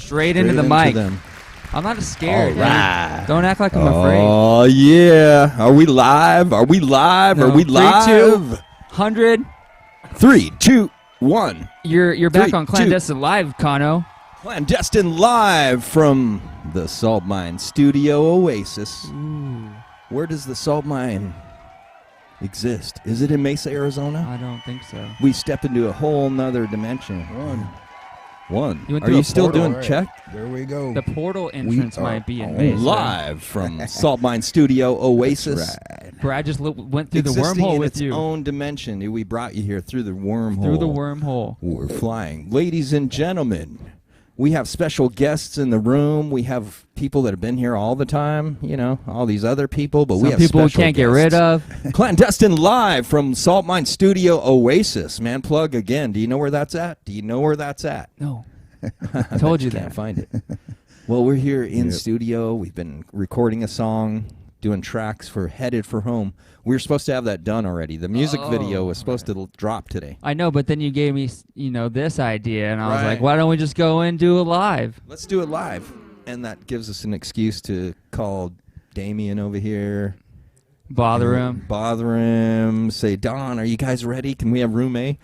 Straight into the mic. I'm not scared. All right. Don't act like I'm afraid. Oh, yeah. Are we live? Are we live? No. Are we live? 3, 2, 100. 3, 2, 1. You're back 3, on Clandestine Live, Kano. Clandestine Live from the Saltmine Studio Oasis. Ooh. Where does the Saltmine exist? Is it in Mesa, Arizona? I don't think so. We step into a whole nother dimension. One. You went Are through you a still portal, doing right. check? There we go. The portal entrance might be in Mesa. Live from Saltmine Studio Oasis. That's right. Brad just went through the Existing wormhole in with its you. own dimension. We brought you here through the wormhole. Through the wormhole. We're flying. Ladies and gentlemen, we have special guests in the room. We have people that have been here all the time, you know, all these other people, but we have people we special can't get guests. rid of. Clandestine Live from Saltmine Studio Oasis. Man, plug again. Do you know where that's at? Do you know where that's at? No. I told you Can't that. find it. Well, we're here in studio. We've been recording a song, doing tracks for Headed for Home. We were supposed to have that done already. The music video was supposed to drop today. I know, but then you gave me, this idea, and I was Right. like, why don't we just go and do it live? Let's do it live. And that gives us an excuse to call Damien over here. Bother him. Bother him. Say, Don, are you guys ready? Can we have room A?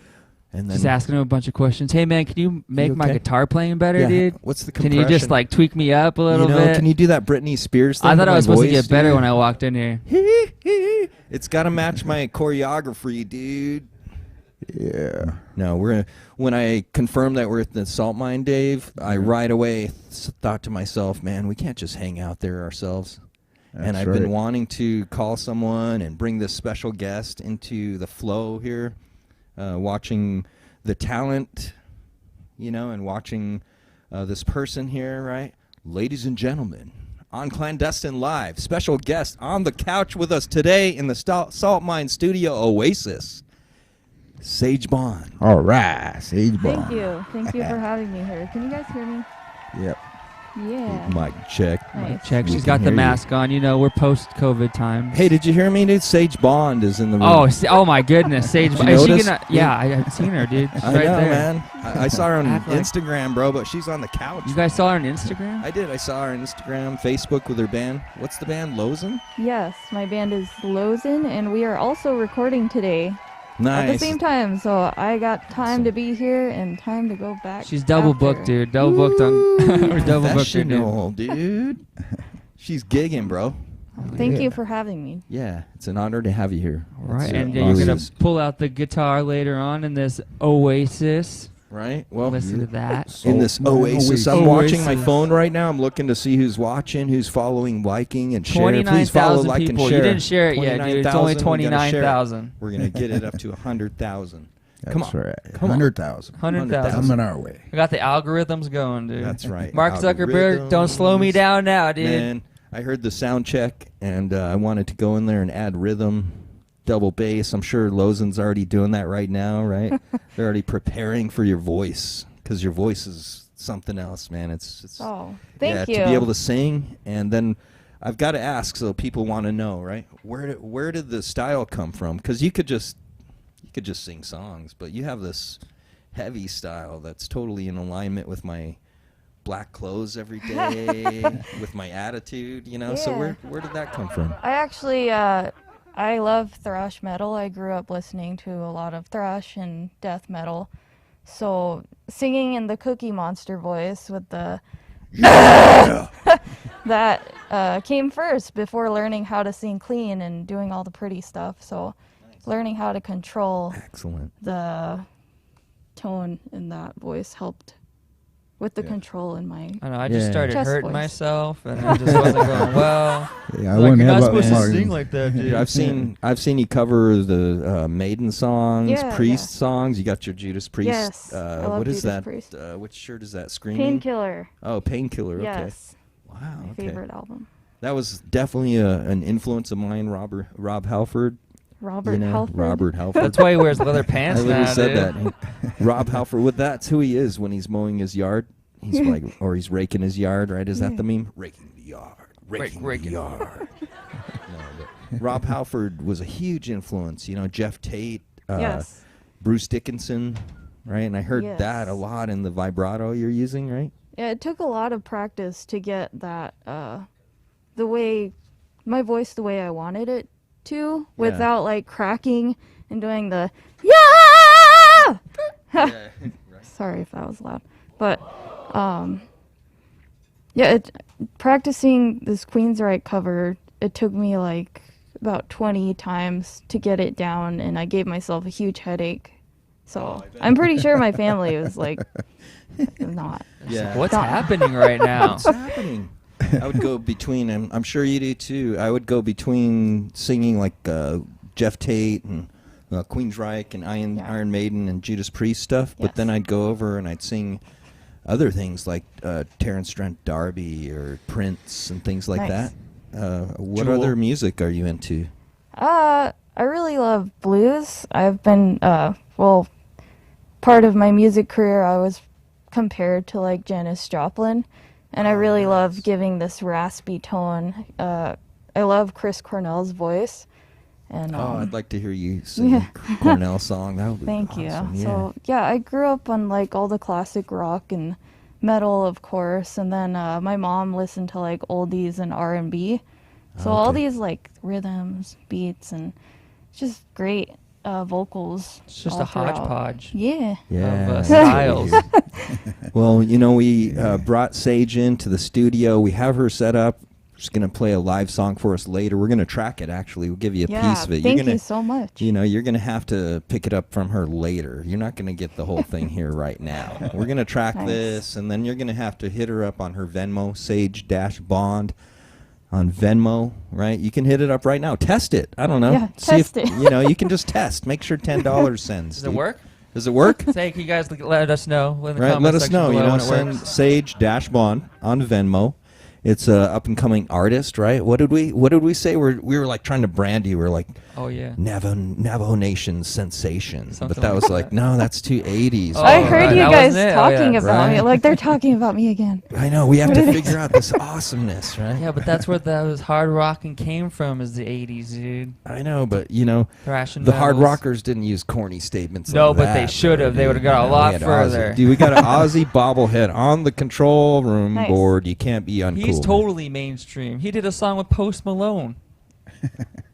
And then Just asking him a bunch of questions. Hey, man, can you make my okay? guitar playing better, Yeah, dude? what's the Can you just, compression? tweak me up a little bit? Can you do that Britney Spears thing? I thought with I was my supposed to voice, get better dude? when I walked in here. It's got to match my choreography, dude. Yeah. No, when I confirmed that we're at the Salt Mine, Dave, I right away thought to myself, man, we can't just hang out there ourselves. And I've been wanting to call someone and bring this special guest into the flow here, watching the talent, and watching this person here, right? Ladies and gentlemen, on Clandestine Live, special guest on the couch with us today in the Saltmine Studio Oasis, Sage Bond. All right. Sage Bond. Thank you. Thank you for having me here. Can you guys hear me? Yep. Yeah. Mic check. Nice. Check. We She's can got the hear you. mask on. We're post-COVID time. Hey, did you hear me, dude? Sage Bond is in the room. Oh my goodness. Sage. Did you Is she notice? gonna? Yeah, I haven't seen her, dude. She's I right know, there. man. I saw her on Act like- Instagram, bro, but she's on the couch. You guys saw her on Instagram? I did. I saw her on Instagram, Facebook with her band. What's the band? Lozen? Yes, my band is Lozen, and we are also recording today Nice. at the same time. So I got time to be here and time to go back. She's double after. booked, dude. Double booked on. We're double booked, dude. Professional, dude. She's gigging, bro. Thank you for having me. Yeah, it's an honor to have you here. Right, It's, and really you're gonna is. pull out the guitar later on in this Oasis. Right? Well, Listen to that. in this Saltmine Oasis. I'm Oasis. watching my phone right now. I'm looking to see who's watching, who's following, liking, and sharing. Please follow, 29,000 like, people. and share. You didn't share it yet, dude. It's only 29,000. 29,000. We're going to get it up to 100,000. Come on. Right. Come on. 100,000. 100,000. Coming our way. I got the algorithms going, dude. That's right. Mark Zuckerberg, don't slow me Algorithms. down now, dude. Man, I heard the sound check, and I wanted to go in there and add rhythm, double bass. I'm sure Lozen's already doing that right now, right? They're already preparing for your voice, because your voice is something else, man. It's Oh, thank you. to be able to sing, and then I've got to ask, so people want to know, right? Where did the style come from? Because you could just sing songs, but you have this heavy style that's totally in alignment with my black clothes every day, with my attitude, So Yeah. where did that come from? I actually, I love thrash metal. I grew up listening to a lot of thrash and death metal. So singing in the Cookie Monster voice with the that came first before learning how to sing clean and doing all the pretty stuff. So learning how to control Excellent. the tone in that voice helped with the control in my. I know. I just Yeah. started Chest hurting voice. myself, and I just wasn't going well. Yeah, I Like, wouldn't you're not have supposed to Martin. sing like that, dude. Yeah, I've seen you cover the Maiden songs, Yeah, Priest yeah. songs. You got your Judas Priest. Yes, I love what is Judas that? Priest. Which shirt is that? Screaming. Painkiller. Oh, Painkiller. Okay. Yes, Wow. my Okay. favorite album. That was definitely an influence of mine, Rob Halford. Robert Halford. Robert Halford. That's why he wears leather I pants literally now, said dude. that. Rob Halford. Well, that's who he is when he's mowing his yard. He's like, or he's raking his yard, right? Is that the meme? Raking the yard. Raking Raking. the yard. No, but Rob Halford was a huge influence. Jeff Tate, Yes. Bruce Dickinson, right? And I heard Yes. that a lot in the vibrato you're using, right? Yeah, it took a lot of practice to get that the way my voice the way I wanted it to without like cracking and doing the yeah. Yeah, right. Sorry if that was loud. But yeah, practicing this Queensryche cover, it took me like about 20 times to get it down, and I gave myself a huge headache. So I'm pretty sure my family was like, not. Yeah. What's happening right now? What's happening? I would go between, and I'm sure you do too. I would go between singing like Jeff Tate and Queensryche and Iron Maiden and Judas Priest stuff, but then I'd go over and I'd sing other things like Terrence Trent D'Arby or Prince and things like that. What Jewel. other music are you into? I really love blues. I've been, well, part of my music career, I was compared to like Janis Joplin, and I really love giving this raspy tone. I love Chris Cornell's voice. And, I'd like to hear you sing a Cornell song. That would be Thank you. awesome. Yeah. So, yeah, I grew up on like all the classic rock and metal, of course, and then my mom listened to like oldies and R&B. So all these like rhythms, beats, and just great vocals. It's just all a throughout. hodgepodge Yeah. of styles. Well, you know, we brought Sage into the studio. We have her set up. She's going to play a live song for us later. We're going to track it, actually. We'll give you a piece of it. Thank you so much. You know, you're going to have to pick it up from her later. You're not going to get the whole thing here right now. We're going to track this, and then you're going to have to hit her up on her Venmo, Sage-Bond on Venmo, right? You can hit it up right now. Test it. I don't know. Yeah, See test if, it. you know, you can just test. Make sure $10 sends. Does it work? Does it work? Say, can you guys let us know in the Right, comment let us section know. You below know, when it send works. Sage-Bond on Venmo. It's a up and coming artist, right? What did we say? We were like trying to brand you. We were like, Oh yeah. Navajo Nation sensation, Something but that like was like, no, that's too 80s. Oh, I heard right, you that guys wasn't it? Oh, talking yeah. about me. Right. Like they're talking about me again. I know. We have to figure out this awesomeness, right? Yeah, but that's where those hard rocking came from, is the 80s, dude. I know, but you know, Thrashing the hard metals. rockers didn't use corny statements. No, like but that, they should have. bro, They dude. would've got a You know, lot we had further. Ozzy. Dude, we got an Ozzy bobblehead on the control room Nice. board. You can't be uncool. He's man. totally mainstream. He did a song with Post Malone.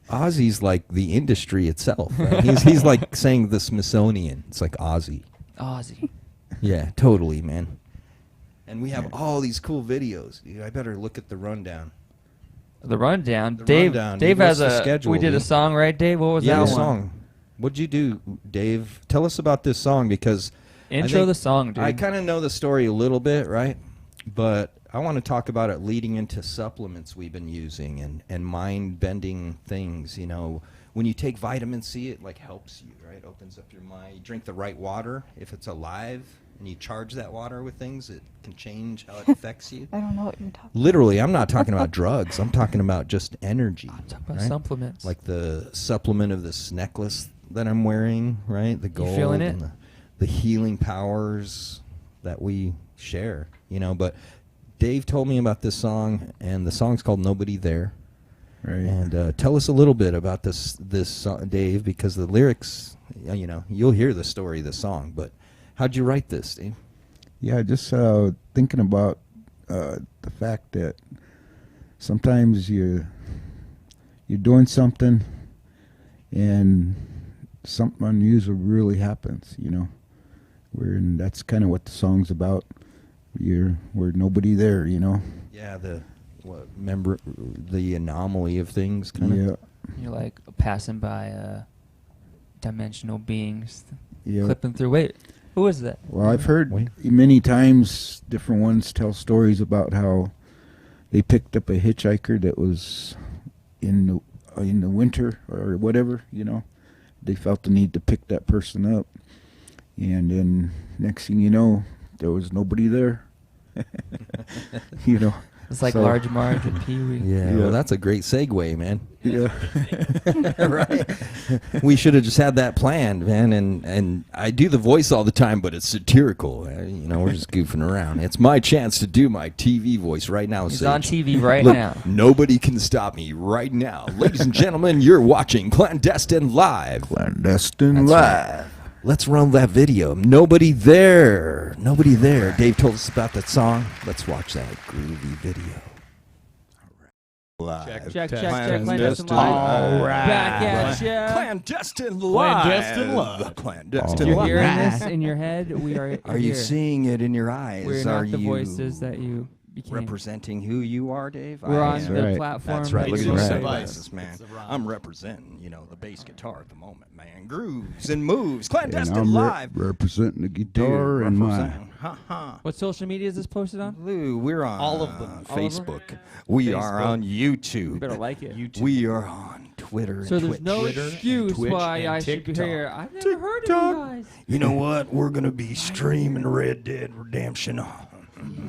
Ozzy's like the industry itself. Right? he's like saying the Smithsonian. It's like Ozzy. Ozzy. Yeah, totally, man. And we have all these cool videos. Dude, I better look at the rundown. The rundown. The Dave. rundown, Dave dude, has what's the a. schedule, we did a dude? song, right, Dave? What was Yeah, that the one? song. What'd you do, Dave? Tell us about this song because Intro the song, dude. I kind of know the story a little bit, right? But I want to talk about it leading into supplements we've been using and mind-bending things. You know, when you take vitamin C, it like helps you, right? Opens up your mind. You drink the right water. If it's alive and you charge that water with things, it can change how it affects you. I don't know what you're talking. Literally, I'm not talking about drugs. I'm talking about just energy. I'm talking about right? supplements. Like the supplement of this necklace that I'm wearing, right? The gold feeling it? and the healing powers that we share, you know. But Dave told me about this song, and the song's called "Nobody There." Right. And tell us a little bit about this song, Dave, because the lyrics, you know, you'll hear the story of the song. But how'd you write this, Dave? Yeah, just thinking about the fact that sometimes you're doing something and something unusual really happens, you know. And that's kind of what the song's about. We're nobody there, you know. Yeah, remember the anomaly of things, kind of. Yeah. You're like passing by dimensional beings, Yeah. clipping through. Wait, who is that? Well, I've heard Wait. many times different ones tell stories about how they picked up a hitchhiker that was in the winter or whatever, you know. They felt the need to pick that person up, and then next thing you know, there was nobody there. You know. It's like So- Large Marge and Pee Wee. Yeah, Yeah. well, that's a great segue, man. Yeah. Right? We should have just had that planned, man. And I do the voice all the time, but it's satirical. You know, we're just goofing around. It's my chance to do my TV voice right now. He's Sage. on TV right Look, now. nobody can stop me right now. Ladies and gentlemen, you're watching Clandestine Live. Clandestine That's Live. Let's run that video. Nobody there. Nobody there. Dave told us about that song. Let's watch that groovy video. Live. Check. Clandestine Clandestine live. All right. Back at ya. Clandestine live. Clandestine live. Clandestine You're live. hearing this in your head. We are. Are you here. seeing it in your eyes? We're Are not the you voices that you became. representing who you are, Dave? We're on That's the right. platform. That's right. that Look at you these say. sunglasses, man. I'm representing, the bass guitar at the moment, man. Grooves and moves. And Clandestine I'm live. representing the Dude, guitar and my. representing. What social media is this posted on? Lou, we're on All of them. All of them? Facebook. We are Facebook. on You YouTube. better like it. YouTube. We are on Twitter So and there's Twitch. no Twitter and excuse Twitch why and I should be TikTok. here. I've never heard of you guys. You know what? We're going to be streaming Red Dead Redemption on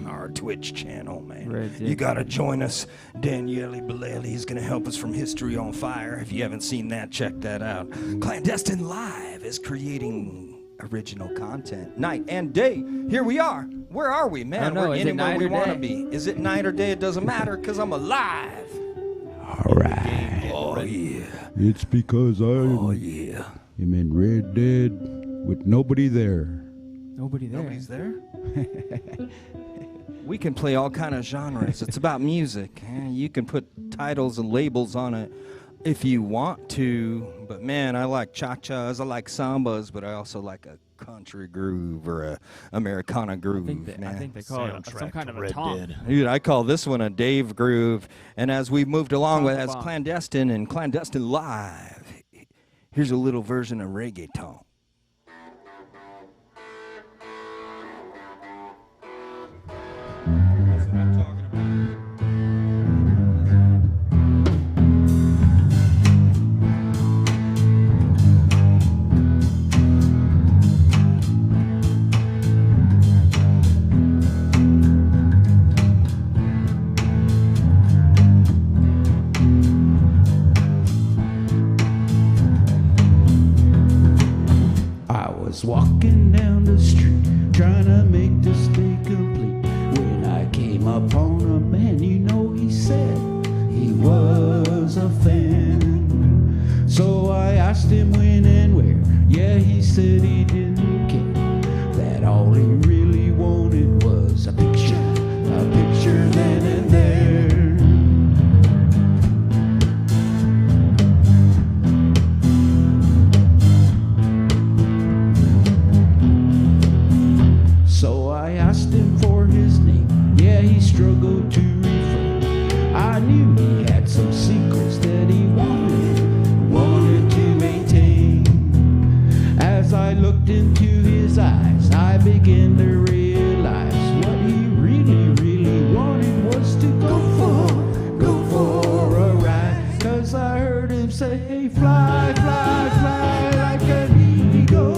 our Twitch channel, man. Red Dead. You got to join us. Daniele Bellelli is going to help us from History on Fire. If you haven't seen that, check that out. Clandestine Live is creating original content night and day. Here we are. Where are we, man? I don't know. We're Is it anywhere night we or want to day? be. Is it night or day? It doesn't matter because I'm alive. All right. Oh, yeah. It's because I Oh, yeah. am in Red Dead with nobody there. Nobody there. Nobody's there? We can play all kind of genres. It's about music. You can put titles and labels on it if you want to. But man, I like cha-chas, I like sambas, but I also like a country groove or a Americana groove. I think they call it some kind of a tom. Dude, I call this one a Dave groove. And as we've moved along with as Bomb. Clandestine and Clandestine Live, here's a little version of reggaeton. That's what I'm talking about. I was walking down the street trying to make this day complete when I came upon a man, he said he was a fan. So I asked him when and where. Yeah, he said he didn't care, that all he really wanted was a picture then and there. So I asked him for his name. Yeah, he struggled to refrain. I knew he had some secrets that he wanted to maintain. As I looked into his eyes, I began to realize what he really wanted was to go for a ride. 'Cause I heard him say, hey, fly like an eagle.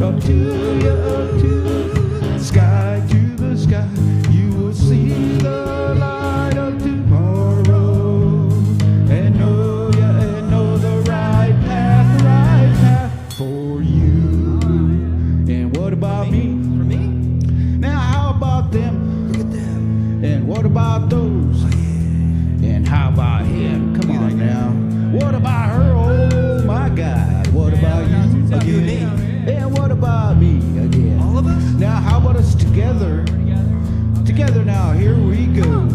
Up to the sky, you will see the light of tomorrow, and know the right path for you. And what about me? For me? Now how about them? Look at them. And what about those? And how about him? Come on now. What about her? Oh my God. What about you? You and me. And what about me again? All of us? Now how about us together? Together now, here we go.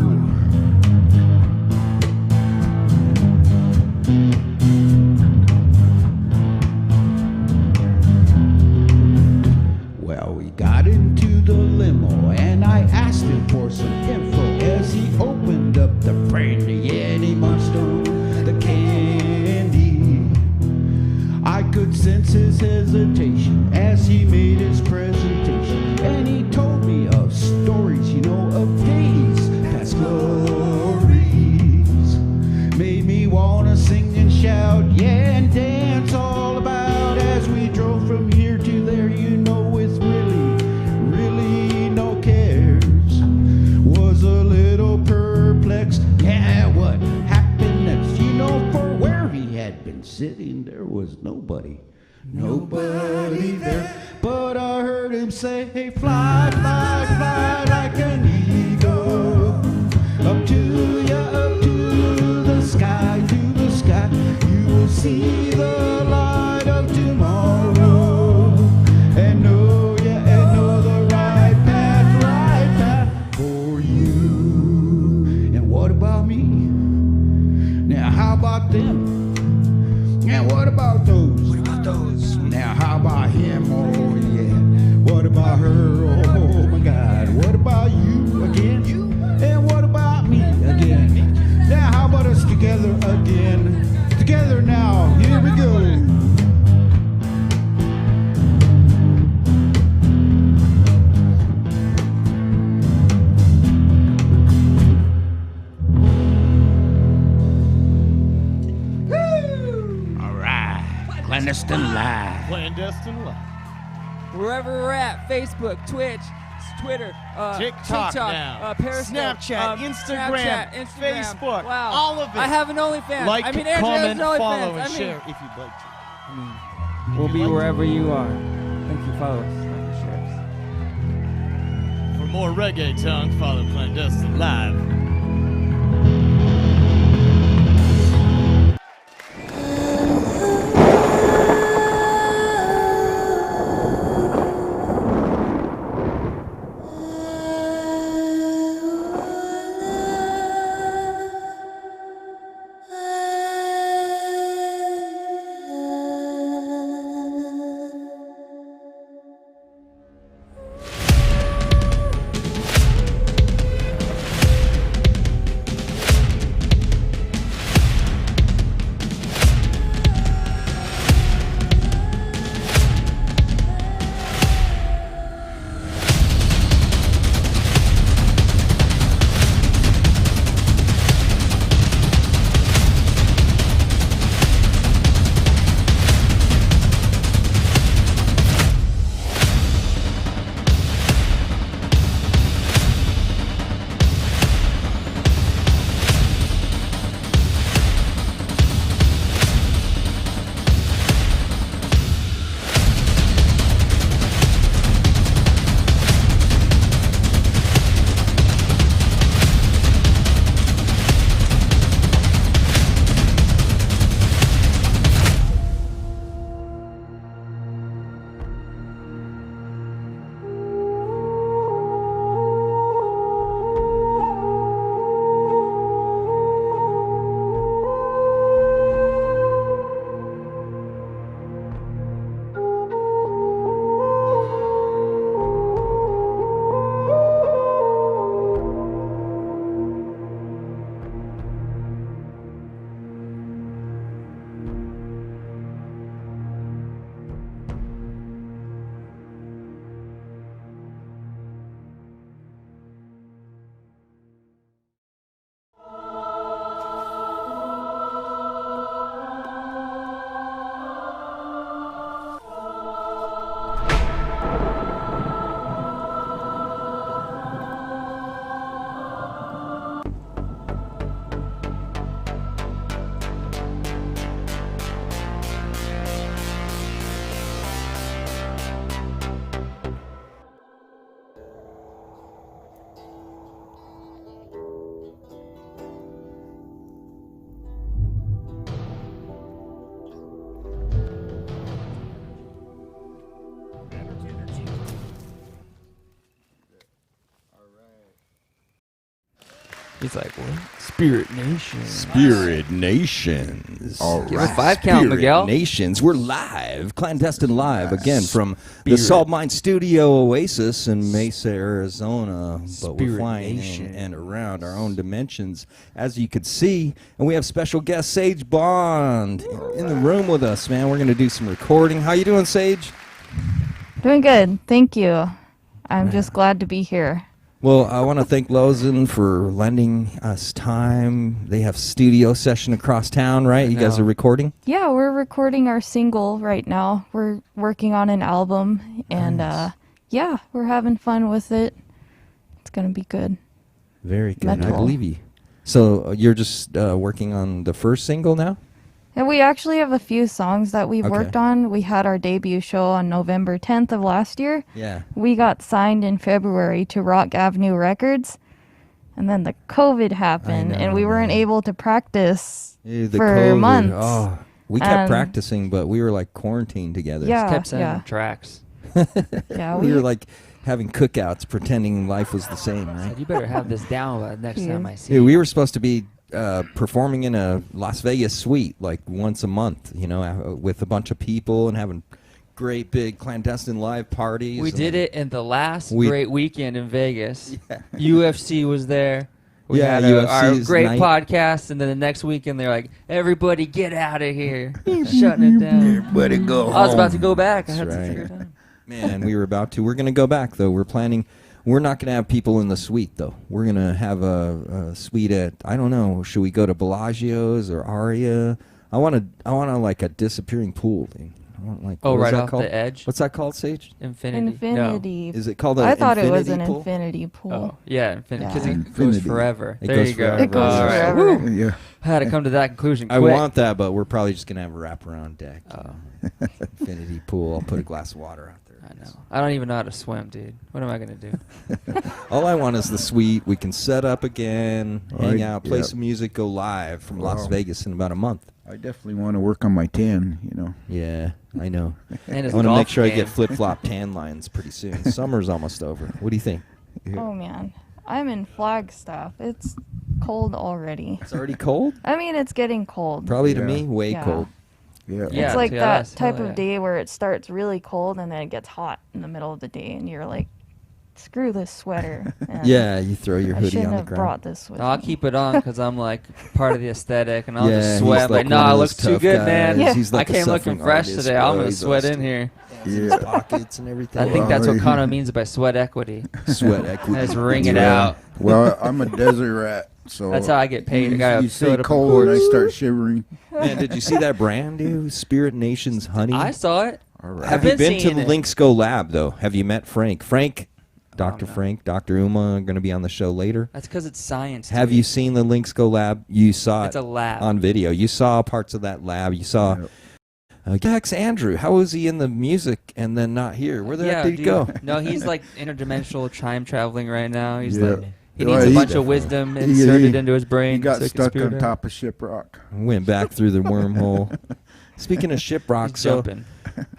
Well, we got into the limo and I asked him for some info as he opened up the brandy and he munched on the candy. I could sense his hesitation as he made his presentation, and he told me of stories, of days past glories. Made me wanna sing and shout, yeah, and dance all about as we drove from here to there, with really no cares. Was a little perplexed, yeah, what happened next? For where he had been sitting, there was nobody there. But I heard him say, hey, fly like an eagle. Up to the sky, you will see the light of tomorrow. Clandestine Live. Clandestine Live. Wherever we're at, Facebook, Twitch, Twitter, TikTok now. Periscope, Snapchat, Instagram, Facebook, wow. all of it. I have an OnlyFans. Like, Andrew has comment, an OnlyFans. follow, and share if you'd like to. We'll be wherever you are. Thank you, follow us. Like and share us. For more reggae tongue, follow Clandestine Live. He's like, what? Spirit Nation. Spirit Nations. All Give right. a 5 count, Spirit Miguel. Nations. We're live, Clandestine Live, again from the Saltmine Studio Oasis in Mesa, Arizona. But we're Spirit flying Nation. in and around our own dimensions, as you could see. And we have special guest Sage Bond in the room with us, man. We're going to do some recording. How you doing, Sage? Doing good. Thank you. I'm just glad to be here. Well, I want to thank Lozen for lending us time. They have studio session across town, right? You guys are recording? Yeah, we're recording our single right now. We're working on an album, and yeah, we're having fun with it. It's going to be good. Very good. I Metal. believe you. So you're just working on the first single now? And we actually have a few songs that we've Okay. worked on. We had our debut show on November 10th of last year. Yeah. We got signed in February to Rock Avenue Records. And then the COVID happened, and we weren't able to practice The for COVID. months. Oh, we kept And- practicing, but we were like quarantined together. Yeah. Kept sending tracks. Yeah, we were like having cookouts, pretending life was the same, right? Said, you better have this down by the next time I see Yeah, you. we were supposed to be performing in a Las Vegas suite like once a month, you know, with a bunch of people and having great big clandestine live parties. We did it in the last We- great weekend in Vegas. UFC was there. We Yeah, had our UFC's great night. podcast, and then the next weekend they're like, "Everybody get out of here!" Shutting it down. Everybody go I was about to home. go back. I That's had to right. figure it out. Man, we were about to. We're going to go back, though. We're planning. We're not going to have people in the suite, though. We're going to have a suite at, I don't know, should we go to Bellagio's or Aria? I want like a disappearing pool thing. Like, Oh, what is right that off called? the edge. What's that called, Sage? Infinity. Is it called an I thought it was an infinity pool? infinity pool. Oh, yeah, infinity. Because Yeah. it goes Infinity. forever. It There goes you go. forever. It goes All right. forever. Woo. Yeah. I had to come to that conclusion I quick. want that, but we're probably just gonna have a wraparound deck. Oh, Infinity pool. I'll put a glass of water out there. I know. I don't even know how to swim, dude. What am I gonna do? All I want is the suite. We can set up again, hang Right, out, play yep. some music, go live from Las Wow. Vegas in about a month. I definitely want to work on my tan, you know. Yeah, I know. And I his want to golf make sure I game. get flip-flop tan lines pretty soon. Summer's almost over. What do you think? Oh man, I'm in Flagstaff. It's cold already. It's already cold? I mean, it's getting cold. Probably to Yeah. me, way Yeah. cold. Yeah. Yeah. It's like to that us, type hell of yeah. day where it starts really cold and then it gets hot in the middle of the day, and you're like, "Screw this sweater." And Yeah, you throw your I hoodie shouldn't on the have ground. brought this with No, I'll me. keep it on because I'm like part of the aesthetic, and I'll Yeah, just he's sweat. I'm like, no, one I of look those too tough good, guys. man. Yeah. He's like I a came looking suffering fresh artist, today. I'm bro. gonna He's sweat always in here. His Yeah. pockets and everything. I think that's what yeah. Kano means by sweat equity. Sweat equity. Let's ring it Yeah. out. Well, I'm a desert rat, so That's how I get paid. I gotta You fill say it up with cold, and I quartz. start shivering. Man, did you see that brand, dude? Spirit Nation's honey. I saw it. All right. Have I've you been been to seeing the it. Links Go Lab though? Have you met Frank? Dr. no. Frank, Dr. Uma are going to be on the show later. That's because it's science. Have dude. you seen the Links Go Lab? You saw It's it a lab. on video. You saw parts of that lab. You saw Yep. Jax Andrew. How was he in the music and then not here? Where did that dude dude. go? No, he's like interdimensional time traveling right now. He's Yeah. like he Well, needs a he- bunch of wisdom he- inserted he- into his brain. He got so he can stuck spirit on out. top of Shiprock. Went back through the wormhole. Speaking of Shiprock, He's so jumping.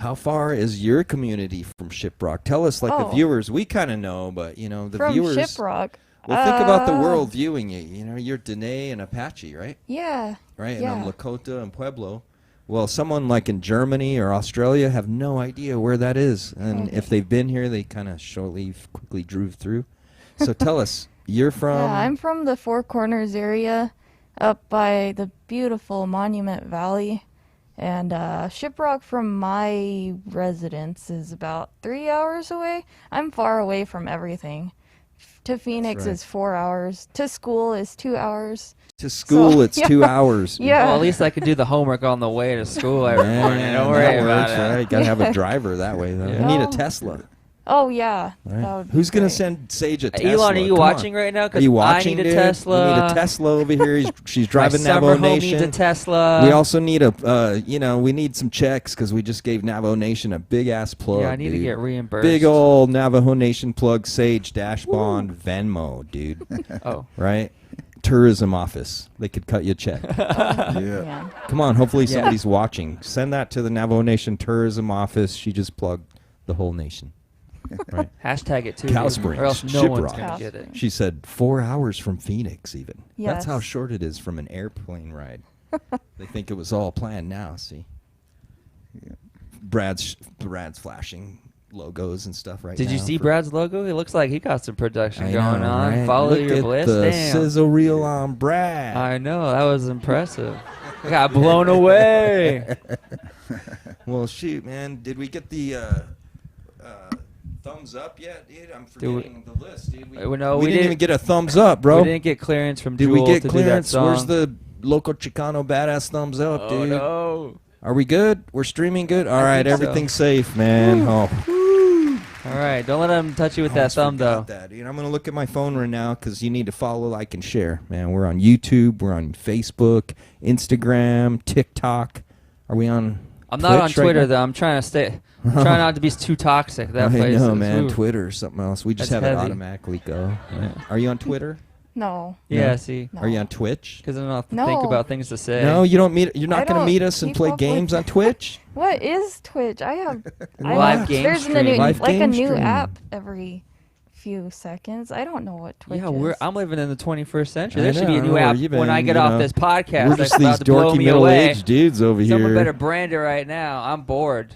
how far is your community from Shiprock? Tell us, like the Oh. viewers. We kind of know, but you know the From viewers. Shiprock. Well, think about the world viewing you. You know, you're Dene and Apache, right? Yeah. Right, Yeah. and I'm Lakota and Pueblo. Well, someone like in Germany or Australia have no idea where that is, and Okay. if they've been here, they kind of quickly drove through. So tell us, you're from. Yeah, I'm from the Four Corners area, up by the beautiful Monument Valley, and Shiprock from my residence is about 3 hours away. I'm far away from everything. To Phoenix right. is 4 hours. To school is 2 hours. to school. So, It's yeah. 2 hours. Yeah. Well, at least I could do the homework on the way to school every morning. Man, Don't worry that about works, it. right? Got to have a driver that way, though. Yeah. You need a Oh. Tesla. Oh yeah. Right? That would be Who's gonna great. send Sage a Tesla? Elon, are you Come watching on. right now? Are 'Cause you watching, I need a dude? Tesla. We need a Tesla over here. She's My driving summer Navo home needs a Nation. Tesla. We also need we need some checks because we just gave Navajo Nation a big ass plug. Yeah, I need to dude. get reimbursed. Big old Navajo Nation plug, Sage Dash Bond Venmo, dude. Oh. Right? Tourism office. They could cut you a check. Yeah. Yeah. Come on, hopefully Yeah. somebody's watching. Send that to the Navajo Nation tourism office. She just plugged the whole nation. Right? Hashtag it too. Cow dude, Springs, or else no one's Shiprock. gonna Cow get it. Springs. She said 4 hours from Phoenix, even. That's how Yes. short it is from an airplane ride. They think it was all planned now, see? Yeah. Brad's flashing logos and stuff right now. Did you see for- Brad's logo? It looks like he got some production I going know, on. right? Follow Look your at Bliss. the Damn. sizzle reel on Brad. I know, that was impressive. I got blown away. Well, shoot, man. Did we get the thumbs up yet, dude? I'm forgetting the list, dude. No, we didn't didn't- even get a thumbs up, bro. We didn't get clearance from Did Jewel we get to clearance? do that song. Where's the local Chicano badass thumbs up, Oh, dude? no. Are we good? We're streaming good? All I right, think so. everything's safe, man. Oh. All right, don't let him touch you with that Almost thumb, though. forgot that, dude. I'm going to look at my phone right now because you need to follow, like, and share. Man, we're on YouTube. We're on Facebook, Instagram, TikTok. Are we on I'm not on Twitch right Twitter, now? though. I'm trying to stay. Trying not to be too toxic. That I place know, is, man. ooh. Twitter or something else. We just That's have it heavy. automatically go. Yeah. Are you on Twitter? No. Yeah, No. see. No. Are you on Twitch? Because I don't have to No. think about things to say. No, you don't meet. You're I not going to don't meet us and keep play up with games on Twitch. What is Twitch? I have I Live don't- game there's stream. a new Live like a game new stream. app every few seconds. I don't know what Twitch Yeah, is. I'm living in the 21st century. I There should be a know, new app we're when I even, get you off know, this podcast. We're That's just these about to blow dorky me away. middle-aged dudes over Someone here. better brand it right now. I'm bored.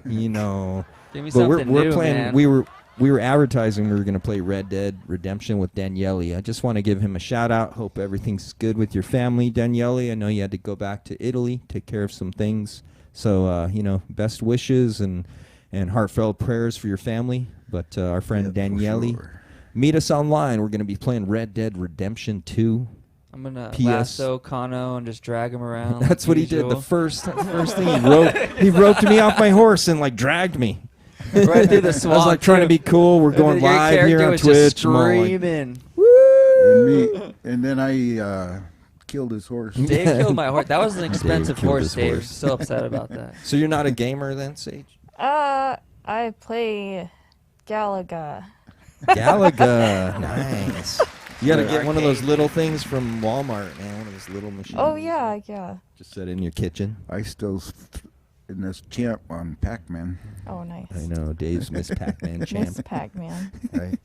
You know. Give me But we're something new, playing. man. We were advertising. We were going to play Red Dead Redemption with Daniele. I just want to give him a shout out. Hope everything's good with your family, Daniele. I know you had to go back to Italy, take care of some things. So best wishes and heartfelt prayers for your family. But our friend Yeah, for Daniele, sure. meet us online. We're going to be playing Red Dead Redemption 2. I'm gonna PS. lasso Kano and just drag him around. That's like what he did. usual. The first thing he roped me off my horse and like dragged me. Right through the I swamp. was like trying to be cool. We're And going then your live character here on was just Twitch. I'm all like, screaming. And then I killed his horse. Dave killed my horse. That was an expensive killed horse, his Dave. horse. So upset about that. So you're not a gamer then, Sage? I play Galaga. Galaga. Nice. You gotta get one of those Arcade. little things from Walmart, man. One of those little machines. Oh yeah, yeah. Just set in your kitchen. I still in this champ on Pac-Man. Oh nice. I know, Dave's Miss Pac-Man champ. Miss Pac-Man. Right.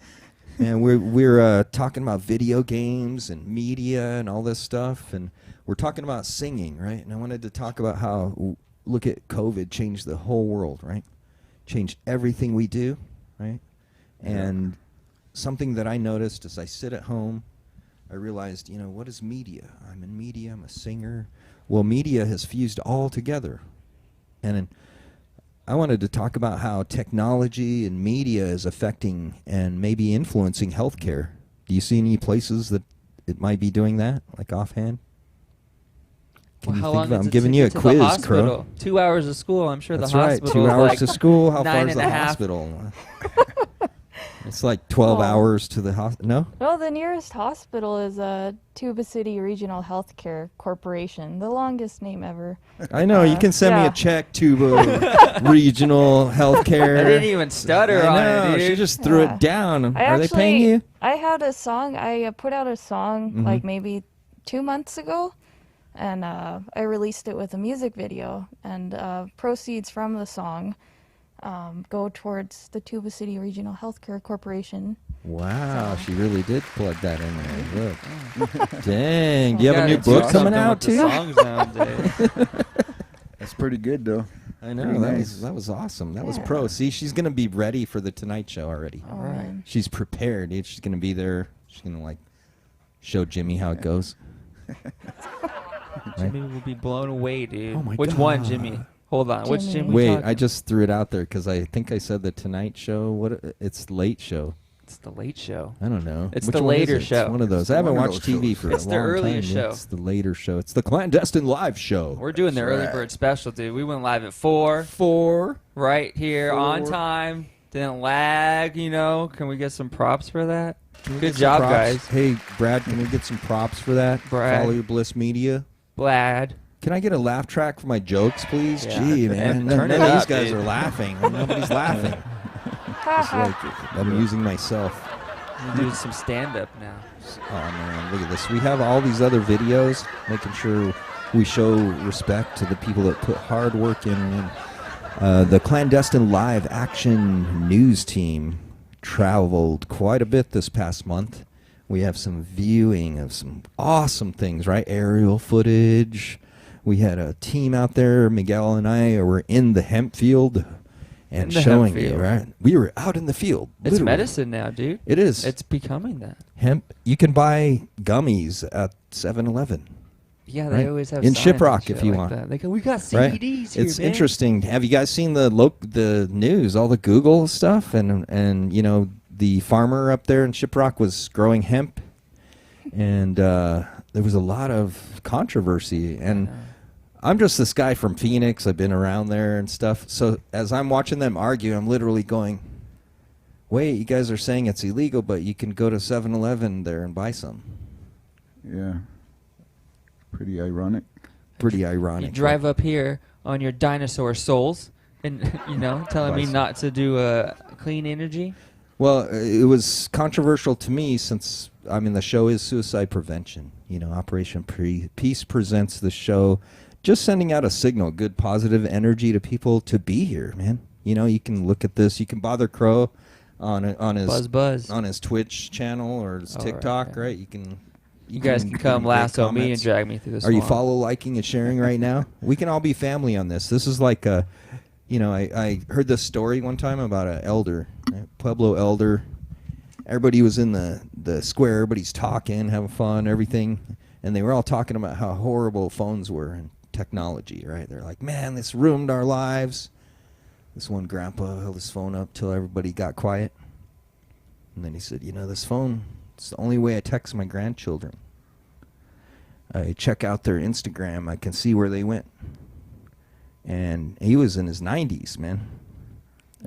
And we're talking about video games and media and all this stuff, and we're talking about singing, right? And I wanted to talk about how look at COVID changed the whole world, right? Changed everything we do, right? And something that I noticed as I sit at home, I realized, you know, what is media? I'm in media. I'm a singer. Well, media has fused all together, and I wanted to talk about how technology and media is affecting and maybe influencing healthcare. Do you see any places that it might be doing that, like offhand? Can you How think long about? is I'm it giving to you a get to the quiz, hospital? Crow. 2 hours of school. I'm sure That's the right. hospital. 2 is hours like to school. How far 9 is and the a half. hospital? It's like 12 Oh. hours to the hospital. No? Well, the nearest hospital is Tuba City Regional Healthcare Corporation, the longest name ever. I know. You can send me yeah. a check to regional healthcare. I didn't even stutter I on know. it, dude. She just threw Yeah. it down. I Are they paying you? I had a song. I put out a song like maybe 2 months ago, and I released it with a music video. And proceeds from the song go towards the Tuba City Regional Healthcare Corporation. Wow, she really did plug that in there. Look. Dang. Do you have a Gotta new do book something coming out, with the too? songs nowadays. That's pretty good, though. I know. Pretty nice. That was awesome. That was Yeah. pro. See, she's going to be ready for the Tonight Show already. Oh, right. man. She's prepared, dude. She's going to be there. She's going to, like, show Jimmy how it goes. Jimmy will be blown away, dude. Oh, my Which one, God. Jimmy? Hold on. Which Jimmy. Jimmy? Wait, talking- I just threw it out there because I think I said the Tonight Show. What? It's Late Show. It's the Late Show. I don't know. It's Which the one is later it? It's show. one of those. It's I haven't one of watched those TV shows. for It's a the long earlier time. show. It's the later show. It's the Clandestine Live Show. We're doing the That's early right. bird special, dude. We went live at 4, 4. right here, on 4. time. Didn't lag, you know. Can we get some props for that? Can we Good get some job, props? guys. Hey, Brad, can we get some props for that? Brad. Follow your Bliss Media. Glad. Can I get a laugh track for my jokes, please? Yeah. Gee, man. Turn None it of these up, guys dude. are laughing. Nobody's laughing. It's like I'm using myself. We're doing some stand-up now. Oh, man, look at this. We have all these other videos, making sure we show respect to the people that put hard work in. The Clandestine Live Action News team traveled quite a bit this past month. We have some viewing of some awesome things, right? Aerial footage. We had a team out there. Miguel and I were in the hemp field and In the hemp showing you, field. right? We were out in the field. It's literally. medicine now, dude. It is. It's becoming that. Hemp. You can buy gummies at 7-Eleven. Yeah, they Right. always have In signs and Shiprock shit if you like want. that. They go, we got Right? CBDs here, It's man. interesting. Have you guys seen the news, all the Google stuff, and you know the farmer up there in Shiprock was growing hemp, and there was a lot of controversy. And I'm just this guy from Phoenix. I've been around there and stuff. So as I'm watching them argue, I'm literally going, "Wait, you guys are saying it's illegal, but you can go to 7-Eleven there and buy some." Yeah. Pretty ironic. Pretty ironic. You drive up here on your dinosaur souls and, you know, telling me Bicycle. not to do clean energy. Well, it was controversial to me since, I mean, the show is suicide prevention. You know, Operation Peace presents the show, just sending out a signal, good positive energy to people to be here, man. You know, you can look at this. You can bother Crow on his Buzz. on his Twitch channel or his Oh, TikTok, right, right? You can. You guys can come great lasso me and comments. drag me through this. Are you follow, liking, and sharing right now? We can all be family on this. This is like a, you know, I heard this story one time about an elder, right? Pueblo elder. Everybody was in the square. Everybody's talking, having fun, everything. And they were all talking about how horrible phones were and technology, right? They're like, man, this ruined our lives. This one grandpa held his phone up till everybody got quiet. And then he said, you know, this phone, it's the only way I text my grandchildren. I check out their Instagram, I can see where they went. And he was in his 90s, man.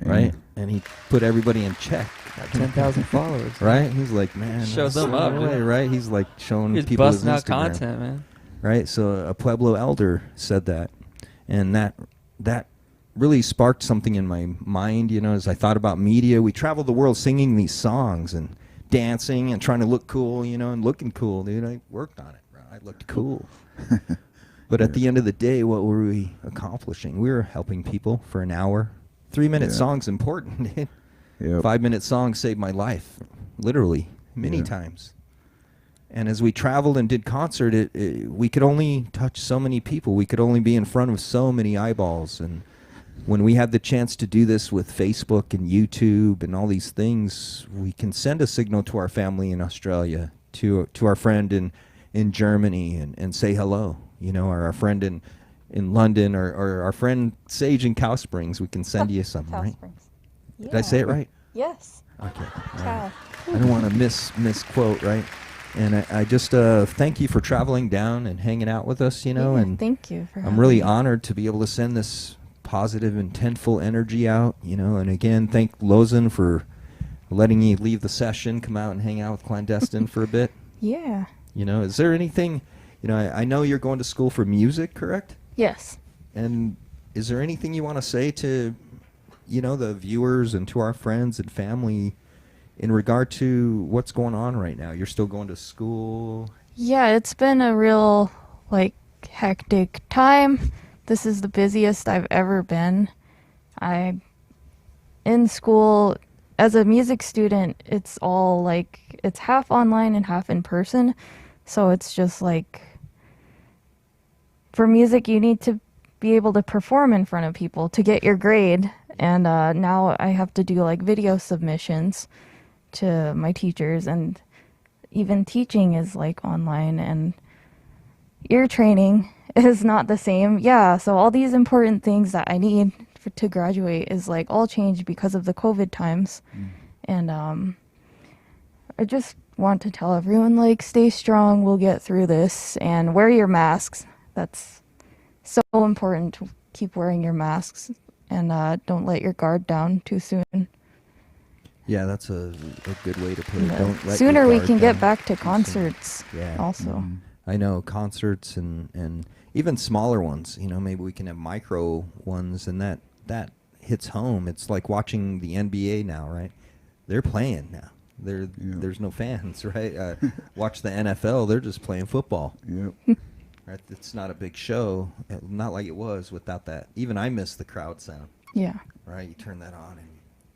Right? And he put everybody in check. Got 10,000 followers. Right? He's like, man. Shows that's them up, the way, dude. right? He's like showing He's people his busting out Instagram. content, man. Right? So a Pueblo elder said that. And that really sparked something in my mind, you know, as I thought about media. We traveled the world singing these songs and dancing and trying to look cool, you know, and looking cool, dude. I worked on it, bro. I looked cool. But at the end of the day, what were we accomplishing? We were helping people for an hour. 3-minute song's important, dude. 5-minute songs saved my life, literally, many times. And as we traveled and did concert, we could only touch so many people. We could only be in front of so many eyeballs. And when we had the chance to do this with Facebook and YouTube and all these things, we can send a signal to our family in Australia, to our friend in Germany, and say hello. You know, or our friend in London, or our friend Sage in Cow Springs. We can send you something, Cow right? Springs. Did I say it right? Yes. Okay. All Cow. right. I don't want to misquote, right? And I just thank you for traveling down and hanging out with us, you know. Yeah, and thank you for I'm really having me. honored to be able to send this positive, intentful energy out, you know. And again, thank Lozen for letting you leave the session, come out and hang out with Clandestine for a bit. Yeah. You know, is there anything, you know, I know you're going to school for music, correct? Yes. And is there anything you want to say to, you know, the viewers and to our friends and family in regard to what's going on right now? You're still going to school? Yeah, it's been a real, like, hectic time. This is the busiest I've ever been. I'm in school. As a music student, it's all, like, it's half online and half in person. So it's just, like, for music, you need to be able to perform in front of people to get your grade. And now I have to do, like, video submissions to my teachers, and even teaching is like online, and ear training is not the same. Yeah, so all these important things that I need to graduate is like all changed because of the COVID times. And I just want to tell everyone, like, stay strong, we'll get through this, and wear your masks. That's so important to keep wearing your masks, and don't let your guard down too soon. Yeah, that's a good way to put it. Don't let Sooner your we guard can get down back to too soon. concerts. Yeah. Also. I know concerts and even smaller ones, you know, maybe we can have micro ones, and that hits home. It's like watching the NBA now, right? They're playing now. There's no fans, right? Watch the NFL, they're just playing football. Yep. Right? It's not a big show, not like it was without that. Even I miss the crowd sound. Yeah. Right? You turn that on and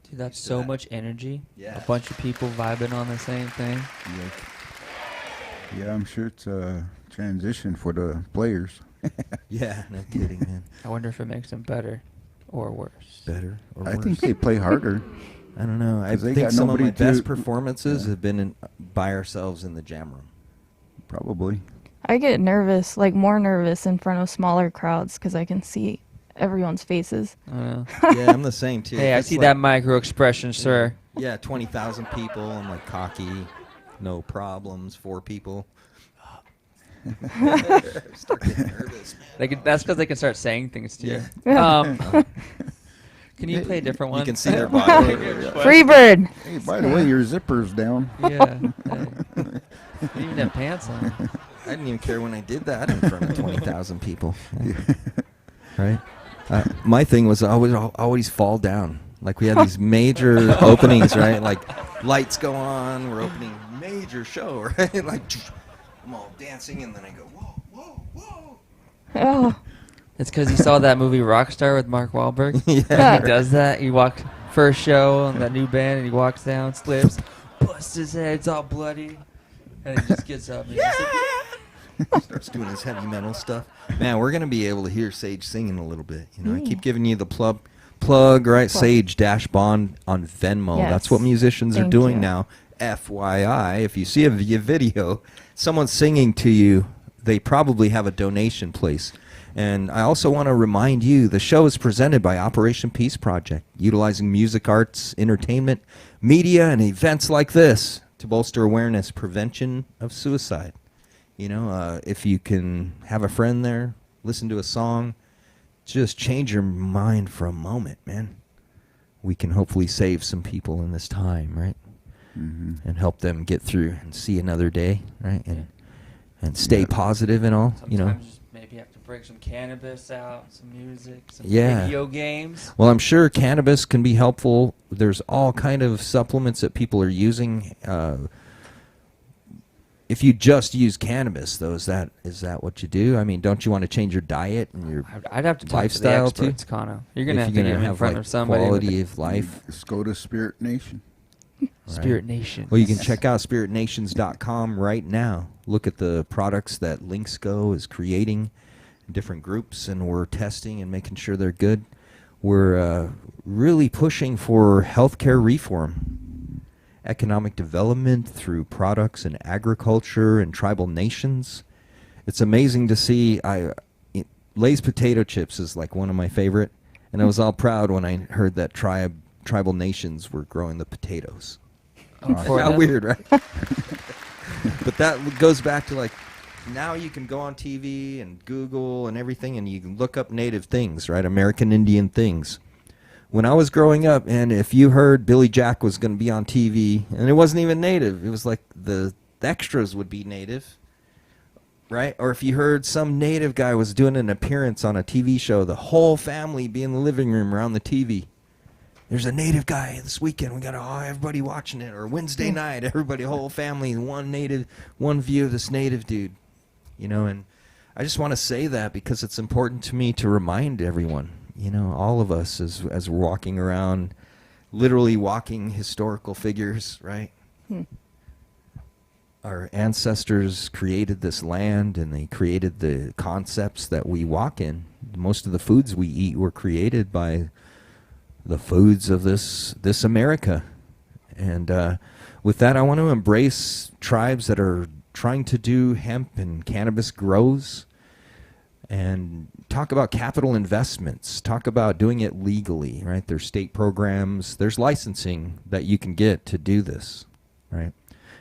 Dude, that's to so that. much energy. Yeah. A bunch of people vibing on the same thing. Yeah, I'm sure it's a transition for the players. yeah, no kidding, man. I wonder if it makes them better or worse. Better or I worse? think they play harder. I don't know. I 'Cause they think got some of nobody my best to- performances yeah. have been by ourselves in the jam room. Probably. I get nervous, like more nervous in front of smaller crowds because I can see everyone's faces. I don't know. Yeah, I'm the same too. Hey, I It's see like- that micro expression, sir. Yeah, 20,000 people. I'm like cocky, no problems. 4 people. Start getting nervous. That's because they can start saying things to you. Yeah. Can you play a different one? You can see their body. Freebird! Hey, by the way, your zipper's down. Yeah. Hey. You even have pants on. I didn't even care when I did that in front of 20,000 people. Right? My thing was I would always fall down. Like we had these major openings, right? Like lights go on, we're opening major show, right? Like I'm all dancing and then I go, whoa, whoa, whoa. Oh, It's because you saw that movie Rockstar with Mark Wahlberg. Yeah. He does that. He walked first show on that new band, and he walks down, slips, busts his head, it's all bloody, and he just gets up. And Starts doing his heavy metal stuff. Man, we're gonna be able to hear Sage singing a little bit. You know, I keep giving you the plug, right? Sage Bond on Venmo. Yes. That's what musicians are Thank doing you. now. FYI, if you see a video, someone singing to you, they probably have a donation place. And I also want to remind you, the show is presented by Operation Peace Project, utilizing music, arts, entertainment, media, and events like this to bolster awareness, prevention of suicide. You know, if you can have a friend there, listen to a song, just change your mind for a moment, man. We can hopefully save some people in this time, right? Mm-hmm. And help them get through and see another day, right? And stay positive and all, you know. Sometimes just maybe have to break some cannabis out, some music, some Yeah. video games. Well, I'm sure cannabis can be helpful. There's all kind of supplements that people are using. If you just use cannabis, though, is that what you do? I mean, don't you want to change your diet and your I'd have to talk lifestyle to the experts, Connor. You're if gonna have to you're get gonna me in have front like of somebody. quality of life? Just go to Spirit Nation. Spirit Nation. Well, you can check out spiritnations.com right now. Look at the products that Linksco is creating, different groups, and we're testing and making sure they're good. We're really pushing for healthcare reform, economic development through products in agriculture and tribal nations. It's amazing to see. Lay's potato chips is like one of my favorite, and I was all proud when I heard that tribal nations were growing the potatoes. How weird, right? But that goes back to, like, now you can go on TV and Google and everything, and you can look up native things, right? American Indian things. When I was growing up, and if you heard Billy Jack was going to be on TV, and it wasn't even native, it was like the extras would be native, right? Or if you heard some native guy was doing an appearance on a TV show, the whole family be in the living room around the TV. There's a native guy this weekend. We got everybody watching it. Or Wednesday night, everybody, whole family, one view of this native dude. You know, and I just want to say that because it's important to me to remind everyone, you know, all of us as we're walking around, literally walking historical figures, right? Our ancestors created this land, and they created the concepts that we walk in. Most of the foods we eat were created by the foods of this America. And with that, I want to embrace tribes that are trying to do hemp and cannabis grows, and talk about capital investments, talk about doing it legally, right? There's state programs, there's licensing that you can get to do this, right?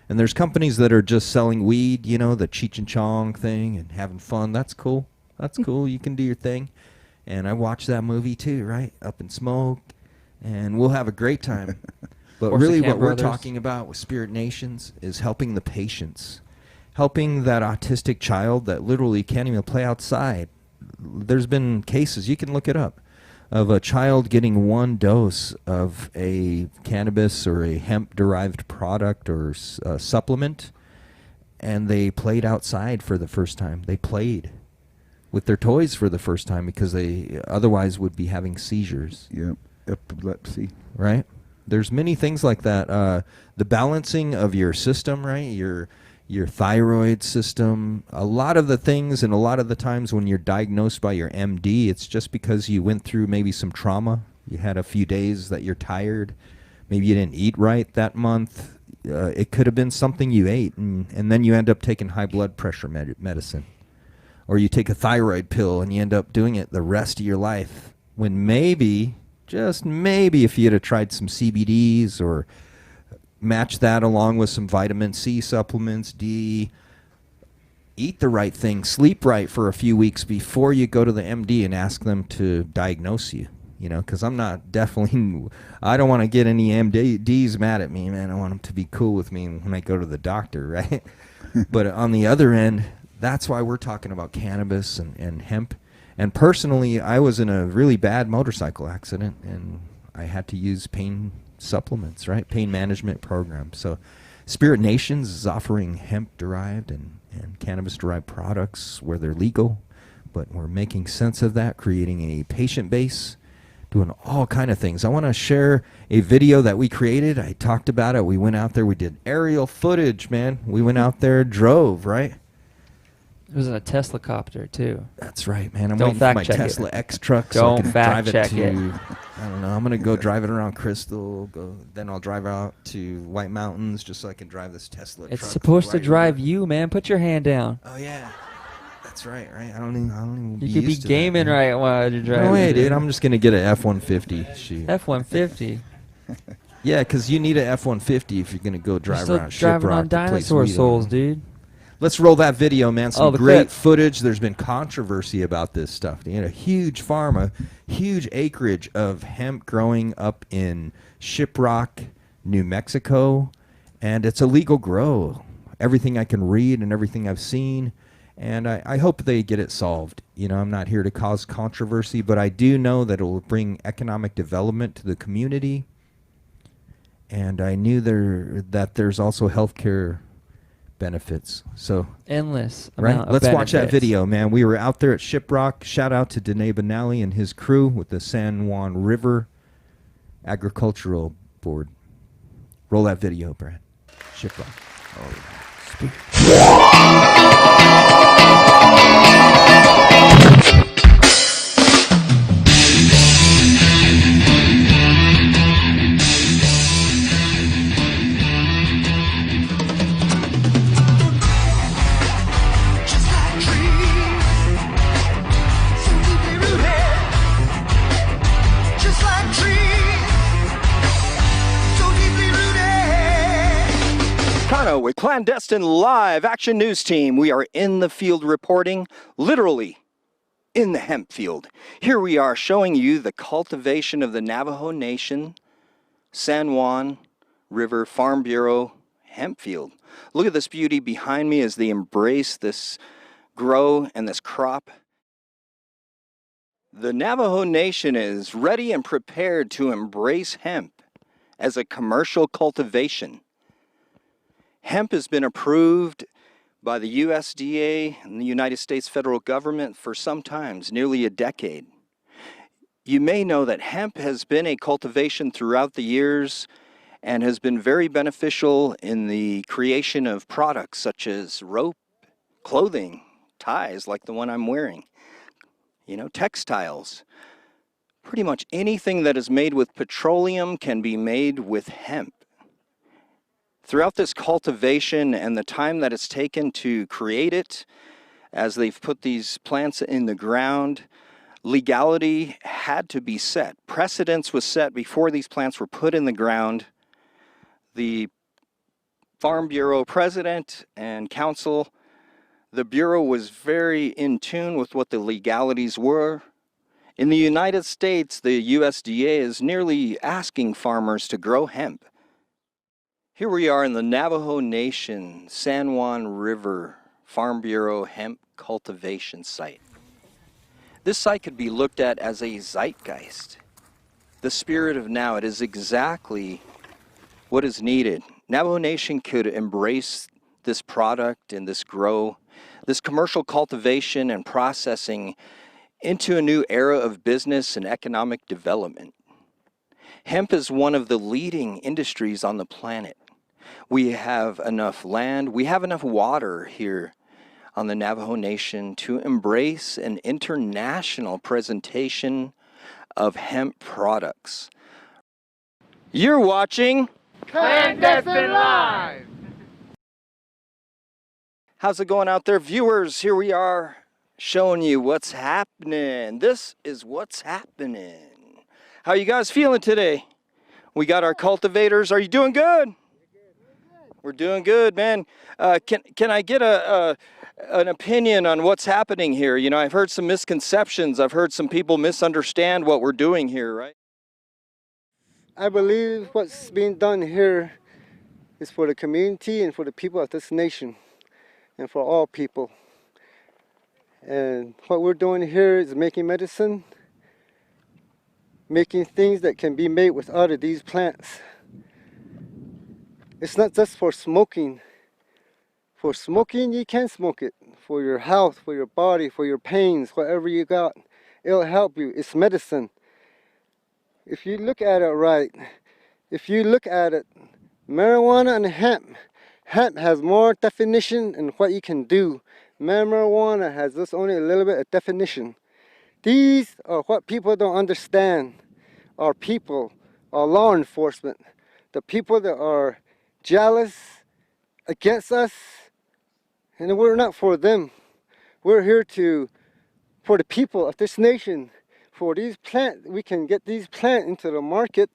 And there's companies that are just selling weed, you know, the Cheech and Chong thing, and having fun. That's cool. That's cool. You can do your thing. And I watched that movie too, right? Up in Smoke. And we'll have a great time. But really what we're talking about with Spirit Nations is helping the patients. Helping that autistic child that literally can't even play outside. There's been cases, you can look it up, of a child getting one dose of a cannabis or a hemp-derived product or supplement, and they played outside for the first time. They played with their toys for the first time because they otherwise would be having seizures. Yep, epilepsy. Right? There's many things like that. The balancing of your system, right? Your thyroid system, a lot of the things, and a lot of the times when you're diagnosed by your MD, it's just because you went through maybe some trauma. You had a few days that you're tired. Maybe you didn't eat right that month. It could have been something you ate, and then you end up taking high blood pressure medicine. Or you take a thyroid pill and you end up doing it the rest of your life. When maybe, just maybe, if you had tried some CBDs or match that along with some vitamin C supplements, D, eat the right thing, sleep right for a few weeks before you go to the MD and ask them to diagnose you. You know, because I don't want to get any MDs mad at me, man. I want them to be cool with me when I go to the doctor, right? But on the other end, that's why we're talking about cannabis and hemp. And personally, I was in a really bad motorcycle accident, and I had to use pain supplements, right? Pain management program. So Spirit Nations is offering hemp-derived and cannabis-derived products where they're legal, but we're making sense of that, creating a patient base, doing all kind of things. I want to share a video that we created. I talked about it. We went out there. We did aerial footage, man. We went out there, drove, right? It was in a Tesla copter too. That's right, man. I'm Don't waiting for my fact check Tesla it. X truck Don't so I can fact drive it check to, it. I don't know, I'm going to go drive it around Crystal, then I'll drive out to White Mountains just so I can drive this Tesla truck. It's supposed to right drive over. you, man. Put your hand down. Oh, yeah. That's right. I don't even You could be used to gaming that, right while you're driving. No way, dude. I'm just going to get an F-150. Shoot. F-150. Yeah, because you need an F-150 if you're going to go drive You're around still driving Shiprock on to place dinosaur weed souls, on. dude. Let's roll that video, man. Some the great clip. footage. There's been controversy about this stuff. You know, a huge farm, a huge acreage of hemp growing up in Shiprock, New Mexico, and it's a legal grow. Everything I can read and everything I've seen, and I hope they get it solved. You know, I'm not here to cause controversy, but I do know that it will bring economic development to the community, and I knew that there's also healthcare benefits. So Endless right, amount of let's watch that benefits. video, man. We were out there at Shiprock. Shout out to Dene Benally and his crew with the San Juan River Agricultural Board. Roll that video, Brad. Shiprock. With Clandestine Live Action News Team, we are in the field reporting, literally in the hemp field. Here we are showing you the cultivation of the Navajo Nation, San Juan River Farm Bureau hemp field. Look at this beauty behind me as they embrace this grow and this crop. The Navajo Nation is ready and prepared to embrace hemp as a commercial cultivation. Hemp has been approved by the USDA and the United States federal government for some time, nearly a decade. You may know that hemp has been a cultivation throughout the years and has been very beneficial in the creation of products such as rope, clothing, ties like the one I'm wearing, you know, textiles. Pretty much anything that is made with petroleum can be made with hemp. Throughout this cultivation and the time that it's taken to create it, as they've put these plants in the ground, legality had to be set. Precedence was set before these plants were put in the ground. The Farm Bureau president and council, the Bureau was very in tune with what the legalities were. In the United States, the USDA is nearly asking farmers to grow hemp. Here we are in the Navajo Nation, San Juan River Farm Bureau hemp cultivation site. This site could be looked at as a zeitgeist. The spirit of now, it is exactly what is needed. Navajo Nation could embrace this product and this grow, this commercial cultivation and processing into a new era of business and economic development. Hemp is one of the leading industries on the planet. We have enough land, we have enough water here on the Navajo Nation to embrace an international presentation of hemp products. You're watching Clandestine Live! How's it going out there, viewers? Here we are showing you what's happening. This is what's happening. How you guys feeling today? We got our cultivators. Are you doing good? We're doing good, man. Can I get an opinion on what's happening here? You know, I've heard some misconceptions. I've heard some people misunderstand what we're doing here, right? I believe what's being done here is for the community and for the people of this nation and for all people. And what we're doing here is making medicine, making things that can be made with out of these plants. It's not just for smoking. For smoking, you can smoke it. For your health, for your body, for your pains, whatever you got, it'll help you. It's medicine. If you look at it right, if you look at it, marijuana and hemp has more definition in what you can do. Marijuana has just only a little bit of definition. These are what people don't understand. Our people, our law enforcement, the people that are jealous against us, and we're not for them. We're here for the people of this nation. For these plants, we can get these plants into the market,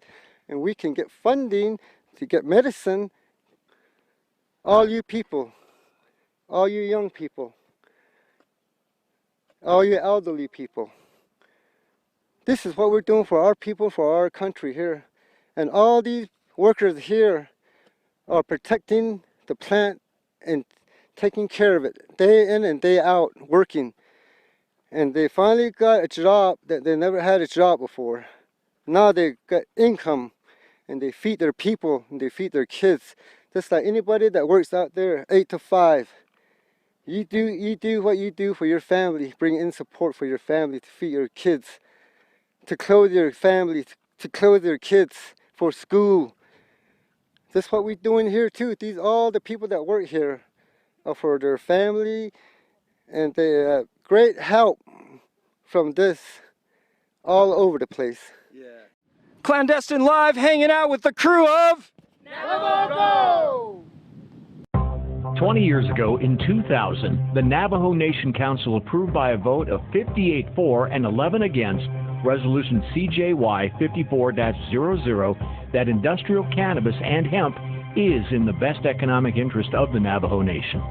and we can get funding to get medicine. All you people, all you young people, all you elderly people. This is what we're doing for our people, for our country here. And all these workers here are protecting the plant and taking care of it day in and day out, working. And they finally got a job that they never had a job before. Now they got income and they feed their people and they feed their kids. Just like anybody that works out there 8 to 5. You do what you do for your family, bring in support for your family, to feed your kids, to clothe your family, to clothe your kids for school. That's what we're doing here too. These all the people that work here are for their family, and they great help from this all over the place. Yeah. Clandestine Live hanging out with the crew of Navajo! 20 years ago, in 2000, the Navajo Nation Council approved by a vote of 58 for and 11 against Resolution CJY 54-00 that industrial cannabis and hemp is in the best economic interest of the Navajo Nation.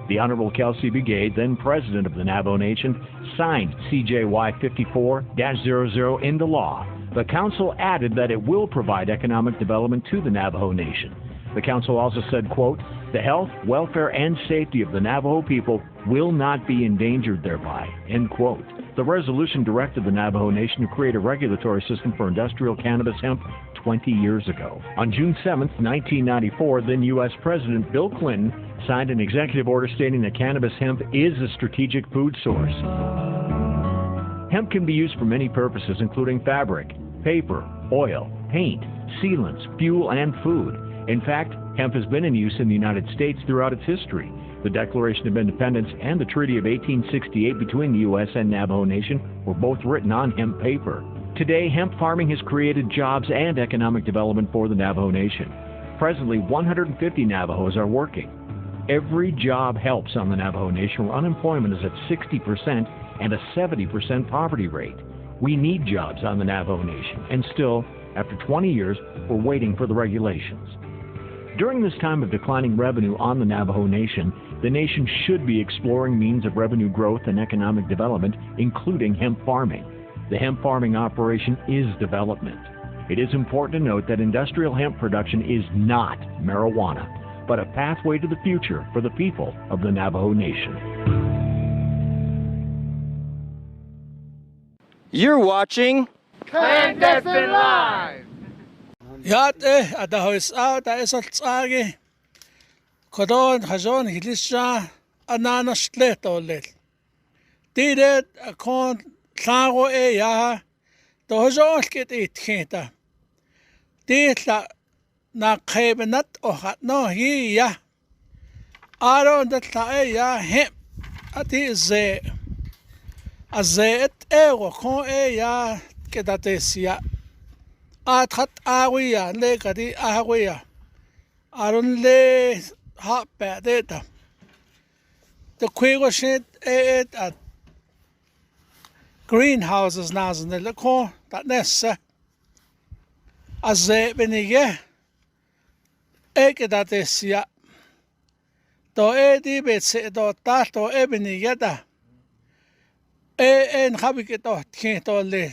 The Honorable Kelsey Brigade, then president of the Navajo Nation, signed CJY 54-00 into law. The council added that it will provide economic development to the Navajo Nation. The council also said, quote, "The health, welfare, and safety of the Navajo people will not be endangered thereby," end quote. The resolution directed the Navajo Nation to create a regulatory system for industrial cannabis hemp 20 years ago. On June 7, 1994, then U.S. President Bill Clinton signed an executive order stating that cannabis hemp is a strategic food source. Hemp can be used for many purposes, including fabric, paper, oil, paint, sealants, fuel, and food. In fact, hemp has been in use in the United States throughout its history. The Declaration of Independence and the Treaty of 1868 between the U.S. and Navajo Nation were both written on hemp paper. Today, hemp farming has created jobs and economic development for the Navajo Nation. Presently, 150 Navajos are working. Every job helps on the Navajo Nation, where unemployment is at 60% and a 70% poverty rate. We need jobs on the Navajo Nation, and still, after 20 years, we're waiting for the regulations. During this time of declining revenue on the Navajo Nation, the nation should be exploring means of revenue growth and economic development, including hemp farming. The hemp farming operation is development. It is important to note that industrial hemp production is not marijuana, but a pathway to the future for the people of the Navajo Nation. You're watching Clandestine Live! Yate adahois out aesaltsagi kodon hajon hilisha anana shletolel tidet akon tlago ya dojo kit itketa titla na khebenat ohat no hi ya aron dat ya hem ati ze azet ego kon ya kedatesia Athat awiya le kadi awiya arun le hot data. The quigo shit at greenhouses nazan the ko that nessa aze benige that is ya to di betse do ta to benige da en habiketo kento le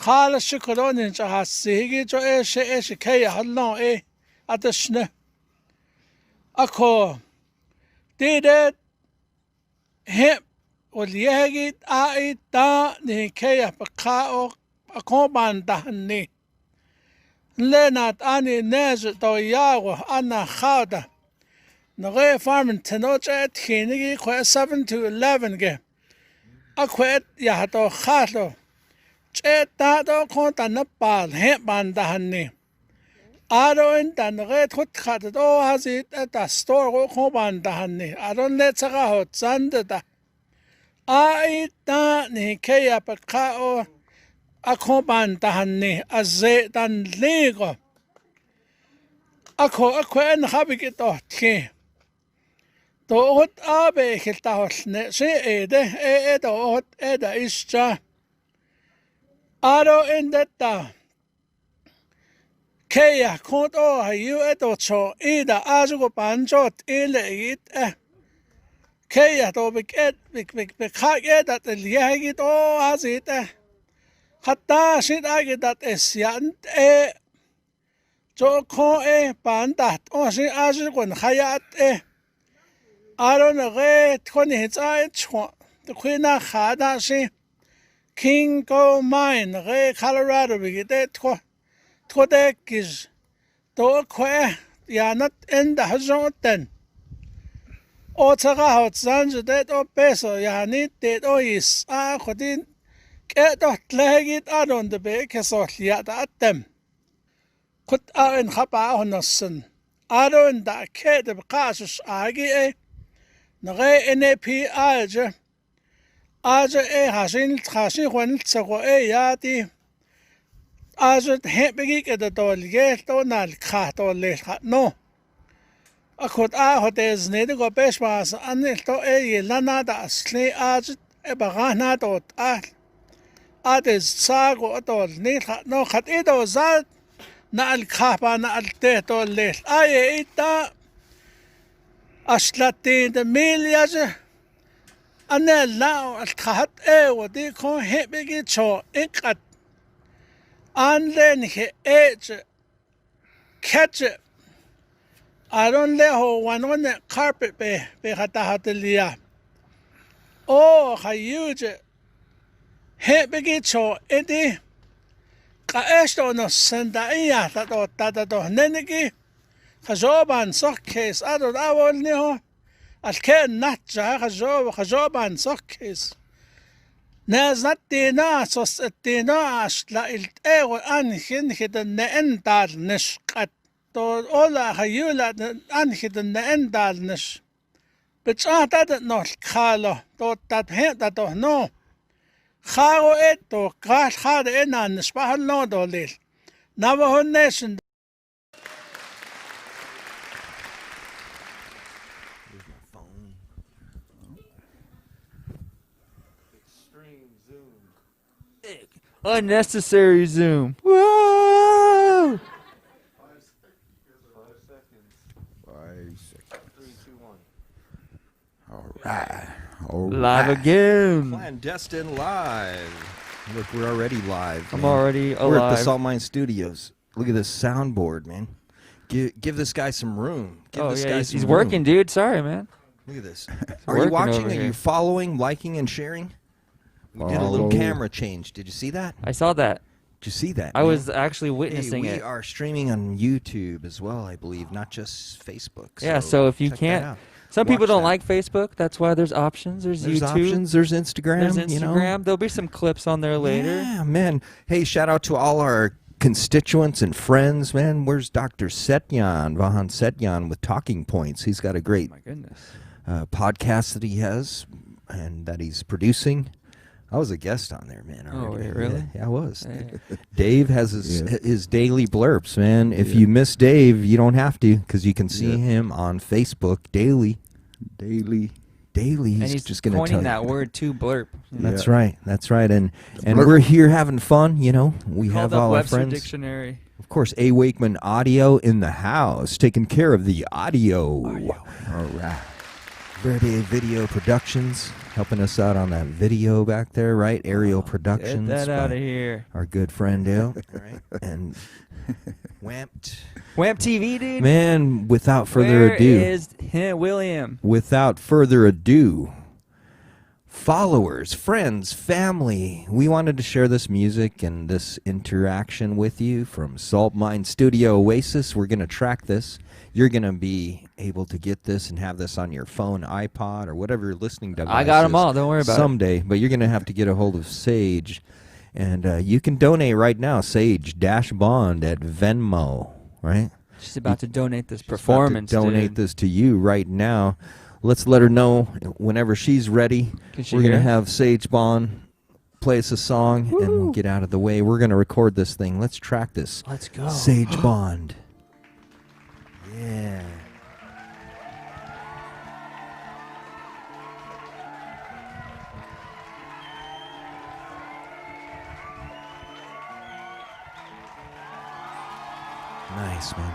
خال الشكرون إن جهاسيجي جو إيش كي هالله أدشنا أكو تيدت هم واليهجي تا نهكي بقاء أكو باندهني لنات أني نازل دوياغو أنا خاودة نغي فارمن تنوجة تخينيجي كوي 7 to 11 جي أكو يهدو خالو Cheta do konta na pal he bandahani. Aro in tan red hut khat do hazit at a store ko bandahani. Aron let's ga hot sandda. Ai ta ni kaya pakao ako bandahani azze tan lego. Ako en habikito tke. Do hot abe khilta hotne se ede do hot eda ischa. Aro in detta Kea koto hayu eto cho ida azugo panjot ile it Kaya to big that the yagit oh as it hatta shit agit that is yant jo ko pandat oh she as kon hayat aron kon hits the queen hada she King Gold Mine Colorado big to the kiss to ya not in the hazard Otaga hot sanj det o peso yani det o is khodin kedo tlagit adon de be keso ya da atem khut en khapa honassen adon da ke de qasus agi nge np aje hasin khasi khon tsago ya di aje hebegi ke de dolge to nal kha to le no Akut hotes nede go peshmas anil to lana da asli aj bagana dot ades sago atol ni no khat edo zat na al khapa na al te to le ay ita aslati de milyas anel la al khat wadi ko hebegi cho ikat anlen he catch I don't let her one on the carpet be hatalia. Oh, how huge hit begitcho, Eddie. Kaesto no sendaya that or tata do nenegi. Hazoban sock case, I don't know neho. I'll care not Hazoban sock case. There's not dinner, so dinner, la il ego anhin hidden the end that nishkat. To ola hayula anhiden na endalnish. But that not kalo, to that head that no. How it to crash hard in an spahan no dolil. Navajo Nation. Extreme zoom. Unnecessary zoom. Whoa! 5 seconds. 3, 2, 1. All right. Live again. Clandestine live. Look, we're already live. I'm man. already alive. We're at the Saltmine Studios. Look at this soundboard, man. Give this guy some room. Give this guy some he's room. working, dude. Sorry, man. Look at this. Are you watching? Are you following, liking, and sharing? We did a little camera change. Did you see that? I saw that. Did you see that? I was actually witnessing it. it. We are streaming on YouTube as well, I believe, not just Facebook. Yeah, so if you can't... Some people don't like Facebook. That's why there's options. There's YouTube. Options. There's Instagram. There's Instagram. You know? There'll be some clips on there later. Yeah, man. Hey, shout out to all our constituents and friends, man. Where's Dr. Vahan Setyan with Talking Points? He's got a great podcast that he has and that he's producing. I was a guest on there, man. Oh, wait, really? Yeah, I was. Hey. Dave has his daily blurbs, man. If you miss Dave, you don't have to because you can see him on Facebook daily. Daily. He's just going to pointing that word to blurb. That's right. That's right. And we're here having fun, you know. We have all our Webster friends. Dictionary. Of course, A. Wakeman Audio in the house, taking care of the audio. All right. Verde Video Productions, helping us out on that video back there, right? Aerial Productions. Get that out of here. Our good friend Dale. Right? And Wamp TV, dude. Man, without further ado. Where is William? Without further ado. Followers, friends, family, we wanted to share this music and this interaction with you from Saltmine Studio Oasis. We're going to track this. You're going to be able to get this and have this on your phone, iPod, or whatever you're listening to. I got them all. Don't worry about it. Someday, but you're going to have to get a hold of Sage. And you can donate right now, Sage-Bond at Venmo, right? She's about to donate this performance, donate this to you right now. Let's let her know whenever she's ready. We're going to have Sage Bond play us a song, and we'll get out of the way. We're going to record this thing. Let's track this. Let's go. Sage Bond. Yeah. Nice, man.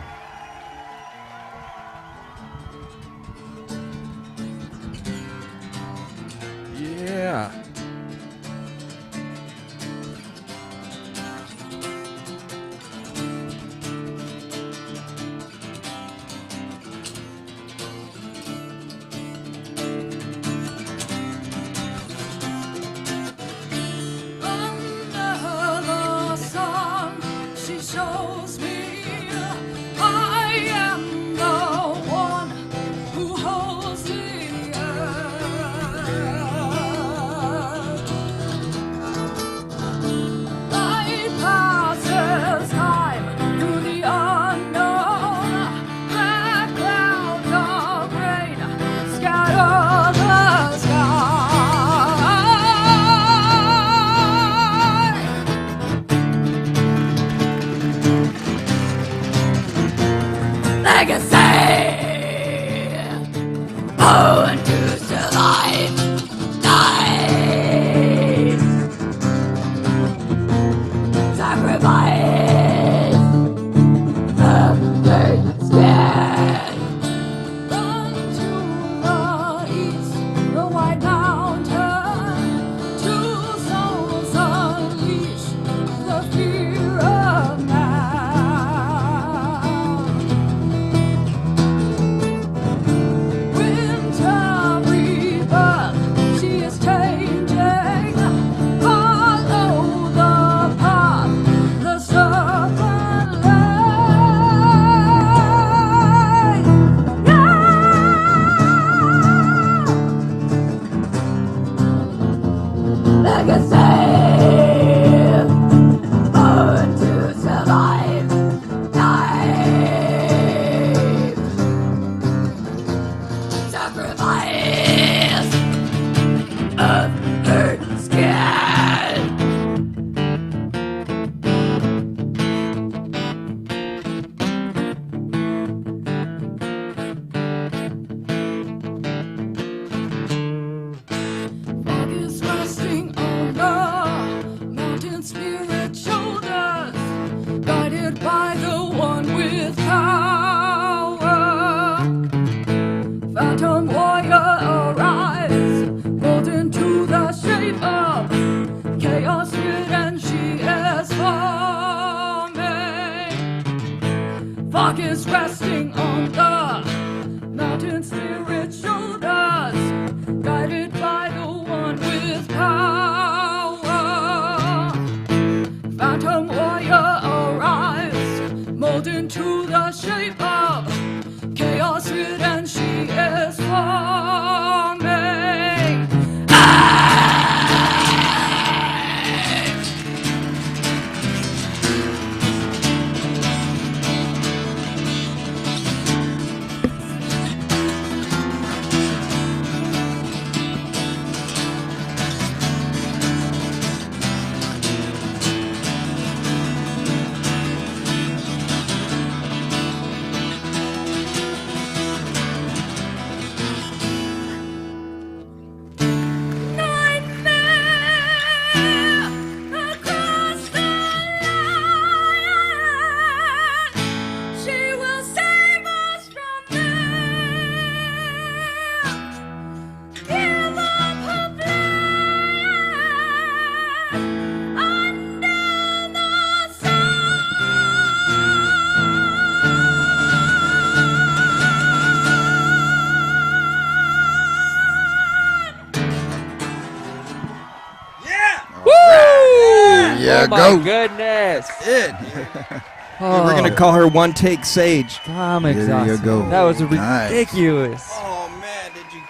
Yeah, oh my goodness. That's it. Oh. We're going to call her One Take Sage. I'm exhausted. There you go. That was Nice. ridiculous. Oh, man. Did you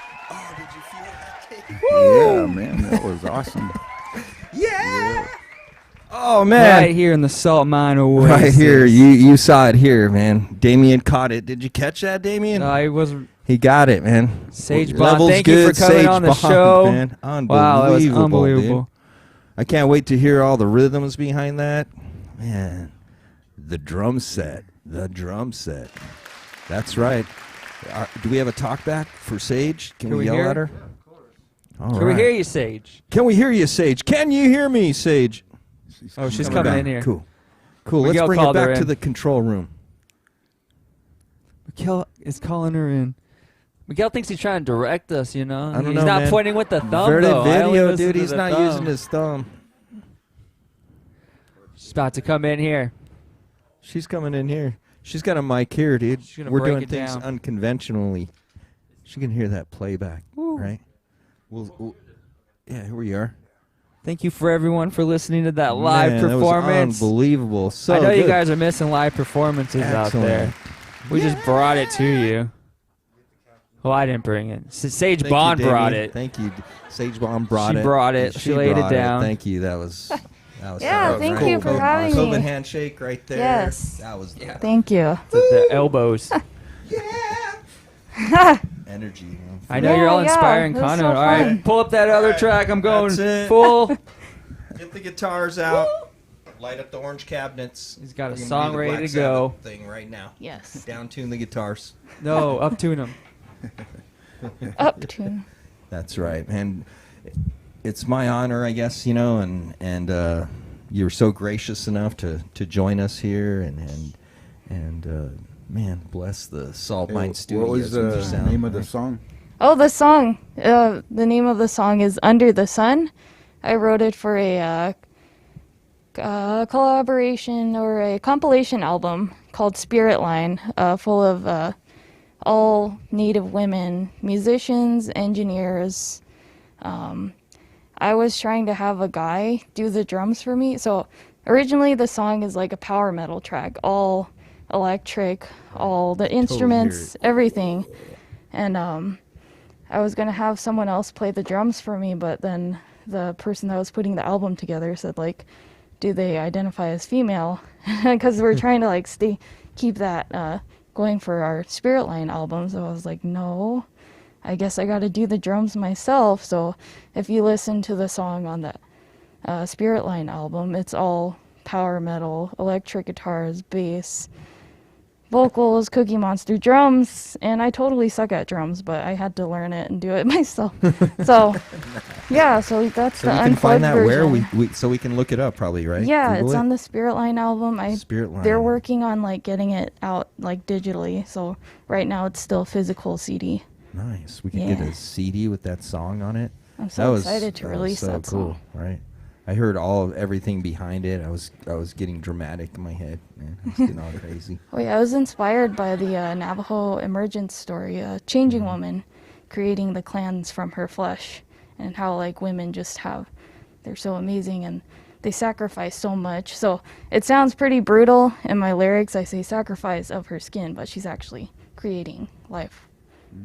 feel that take? Yeah, man. That was awesome. Yeah. Oh, man. Right here in the Saltmine Oasis. Right here. You saw it here, man. Damien caught it. Did you catch that, Damien? No, I wasn't. He got it, man. Sage Bomb, Level's thank good. you for coming Sage on the Bomb, show. Man. Unbelievable. Wow, that was unbelievable. Dude. I can't wait to hear all the rhythms behind that. Man, the drum set. The drum set. That's right. Do we have a talkback for Sage? Can we yell hear? at her? All Can right. we hear you, Sage? Can we hear you, Sage? Can you hear me, Sage? Oh, she's coming back. in here. Cool. Cool. Miguel Let's bring it called her back to in. the control room. Miguel is calling her in. Miguel thinks he's trying to direct us, you know? I don't He's know, not man. pointing with the thumb, Verde though. I only video, listen dude. to He's the not thumb. using his thumb. She's about to come in here. She's coming in here. She's got a mic here, dude. She's gonna We're break doing it things down. unconventionally. She can hear that playback, right? Yeah, here we are. Thank you for everyone for listening to that live Man, performance. That was unbelievable. So I know you good. guys are missing live performances out there. We just brought it to you. Well, I didn't bring it. Sage Thank Bond you, brought Damien. it. Thank you. Sage Bond brought it. She brought it. She laid it brought down. Thank you. That was Yeah, thank you for having me. COVID handshake right there. Yes. That was Thank you. The elbows. energy. You know. I know you're all Yeah, inspiring it was content. so All right, fun. pull up that other track. I'm going That's it. full. Get the guitars out. Light up the orange cabinets. He's got a We're gonna song do the ready Black to go. Sabbath thing right now. Yes. Down tune the guitars. No, up tune them. Up tune. That's right, and it's my honor, I guess, and you were so gracious enough to join us here, and man, bless the Saltmine Studio. What was the name of the song? Oh, the song. The name of the song is Under the Sun. I wrote it for a collaboration or a compilation album called Spirit Line, full of all Native women, musicians, engineers. I was trying to have a guy do the drums for me. So originally the song is like a power metal track, all electric, all the instruments, everything. And I was going to have someone else play the drums for me, but then the person that was putting the album together said, like, do they identify as female? Because we're trying to like keep that going for our Spirit Line album. So I was like, no, I guess I got to do the drums myself. So if you listen to the song on the Spirit Line album, it's all power metal, electric guitars, bass, vocals, Cookie Monster drums, and I totally suck at drums, but I had to learn it and do it myself. So, yeah, so that's So the we can unplugged find that version. where so we can look it up, probably, right? Yeah, Google it's it? on the Spirit Line album. Spirit Line. They're working on like getting it out like digitally. So right now it's still physical CD. Nice. We could get a CD with that song on it. I'm so excited to release so that cool, song. right? I heard everything behind it. I was getting dramatic in my head, man. I was getting all crazy. Oh yeah, I was inspired by the Navajo emergence story, a changing woman creating the clans from her flesh, and how like women just they're so amazing and they sacrifice so much. So it sounds pretty brutal in my lyrics. I say sacrifice of her skin, but she's actually creating life.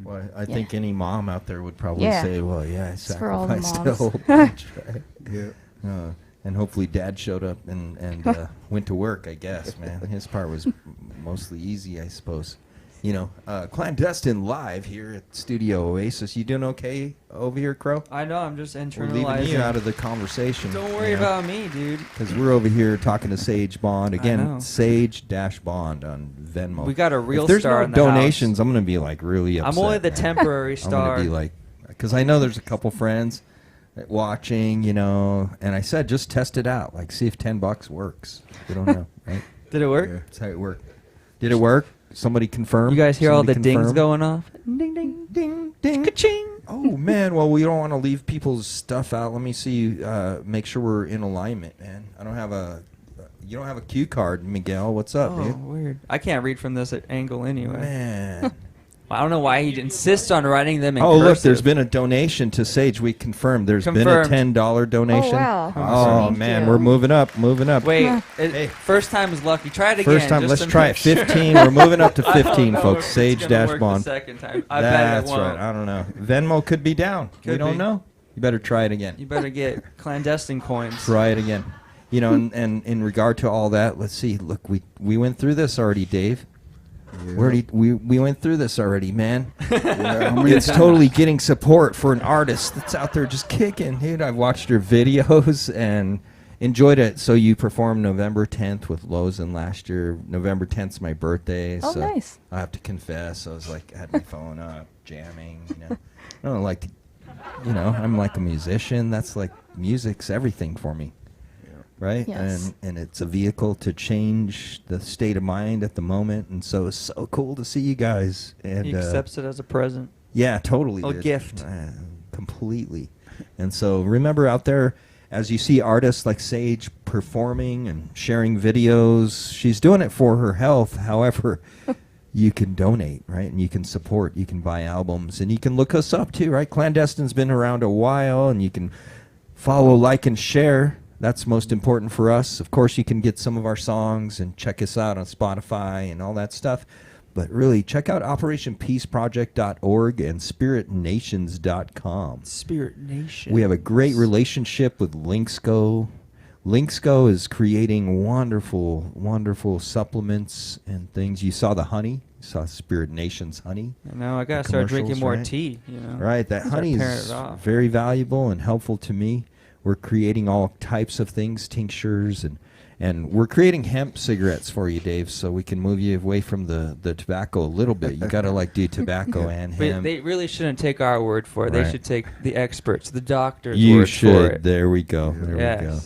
Well, I think any mom out there would probably say, well, yeah, I It's for all the sacrificed moms. the whole bunch, right? Yeah. And hopefully Dad showed up and went to work, I guess, man. His part was mostly easy, I suppose. Clandestine live here at Studio Oasis. You doing okay over here, Crow? I know, I'm just We're internalizing. leaving you out of the conversation. Don't worry about me, dude. Because we're over here talking to Sage Bond. I know. Again, Sage-Bond on Venmo. We got a real if there's star no in the donations, house. I'm going to be like really upset. I'm only the man. temporary star. I'm going to be like, because I know there's a couple friends watching, and I said just test it out, like see if $10 works. We don't know, right? Did it work? Yeah, that's how it worked. Did it work? Somebody confirm. You guys hear all the Somebody dings confirm? going off? Ding, ding, ding, ding. Ka-ching. Oh, man. Well, we don't want to leave people's stuff out. Let me see. Make sure we're in alignment, man. I don't have you don't have a cue card, Miguel. What's up, Oh, dude? weird. I can't read from this angle anyway. Man. I don't know why he insists on writing them in Oh, look, cursive. there's been a donation to Sage. We confirmed. There's been a $10 donation. Oh, wow. Oh, Thank man. you. We're moving up. Wait, Hey. first time is lucky. Try it again. First time. just Let's to try make it. sure. 15. We're moving up to I don't 15, know folks. if it's Sage gonna dash work bond. The second time. I bet it That's won't. right. I don't know. Venmo could be down. We Could don't be. know. You better try it again. You better get clandestine coins. Try it again. And in regard to all that, let's see. Look, we went through this already, Dave. Yeah. We went through this already, man. Yeah, how many It's times? totally getting support for an artist that's out there just kicking. Dude, I've watched your videos and enjoyed it. So you performed November 10th with Lozen last year. November 10th's my birthday. Oh, so nice. I have to confess, I was like, I had my phone up, jamming, I don't like to, I'm like a musician. That's like, music's everything for me. Right? Yes. And it's a vehicle to change the state of mind at the moment. And so it's so cool to see you guys. And He accepts it as a present. yeah, totally. A dude. gift. Completely. And so remember out there, as you see artists like Sage performing and sharing videos, she's doing it for her health. However, you can donate, right? And you can support. You can buy albums. And you can look us up too, right? Clandestine's been around a while, and you can follow, like, and share. That's most important for us. Of course, you can get some of our songs and check us out on Spotify and all that stuff. But really, check out OperationPeaceProject.org and SpiritNations.com. Spirit Nation. We have a great relationship with Linksco. Linksco is creating wonderful, wonderful supplements and things. You saw the honey. You saw Spirit Nation's honey. Now I gotta The start drinking commercials, more right? tea. Right, that Start honey pairing is it off. very valuable and helpful to me. We're creating all types of things, tinctures And we're creating hemp cigarettes for you, Dave, so we can move you away from the tobacco a little bit. You got to like do tobacco and But hemp. they really shouldn't take our word for it. Right. They should take the experts, the doctor's You word should. for it. There we go. There Yes. we go.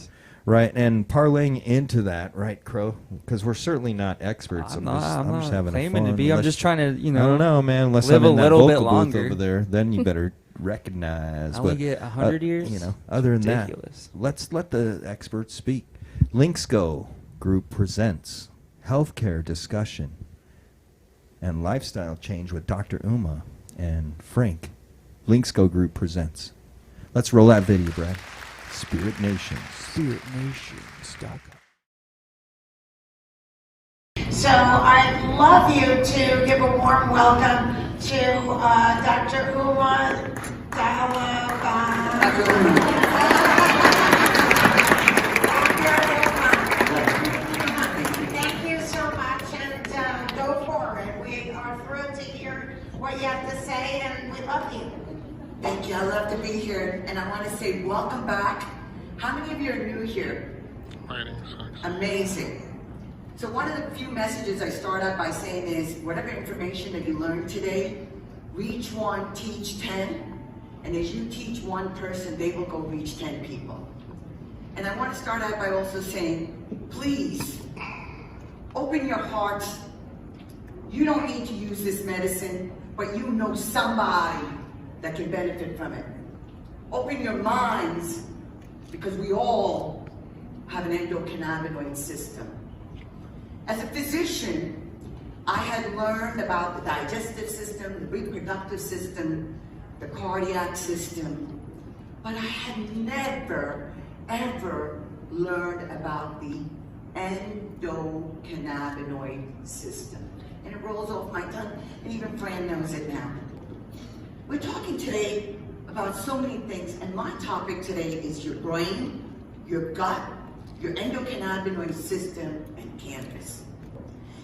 Right, and parlaying into that, right, Crow? Because we're certainly not experts. I'm just not having claiming fun. to be. I'm Unless- just trying to, I don't know, man. Unless live I'm in a that little bit vocal booth longer. over there, then you better recognize. I only But, get 100 years? You know, other than Ridiculous. that, let's let the experts speak. Linksco Group presents healthcare discussion and lifestyle change with Dr. Uma and Frank. Linksco Group presents. Let's roll that video, Brad. Spirit Nations. SpiritNations.com. So I'd love you to give a warm welcome to Dr. Uma Thank you so much, and go for it. We are thrilled to hear what you have to say, and we love you. Thank you. I love to be here, and I want to say welcome back. How many of you are new here? Amazing. So one of the few messages I start out by saying is, whatever information that you learned today, reach one, teach 10. And as you teach one person, they will go reach 10 people. And I want to start out by also saying, please, open your hearts. You don't need to use this medicine, but you know somebody that can benefit from it. Open your minds, because we all have an endocannabinoid system. As a physician, I had learned about the digestive system, the reproductive system, the cardiac system, but I had never, ever learned about the endocannabinoid system. And it rolls off my tongue, and even Fran knows it now. We're talking today about so many things, and my topic today is your brain, your gut, your endocannabinoid system, and cannabis.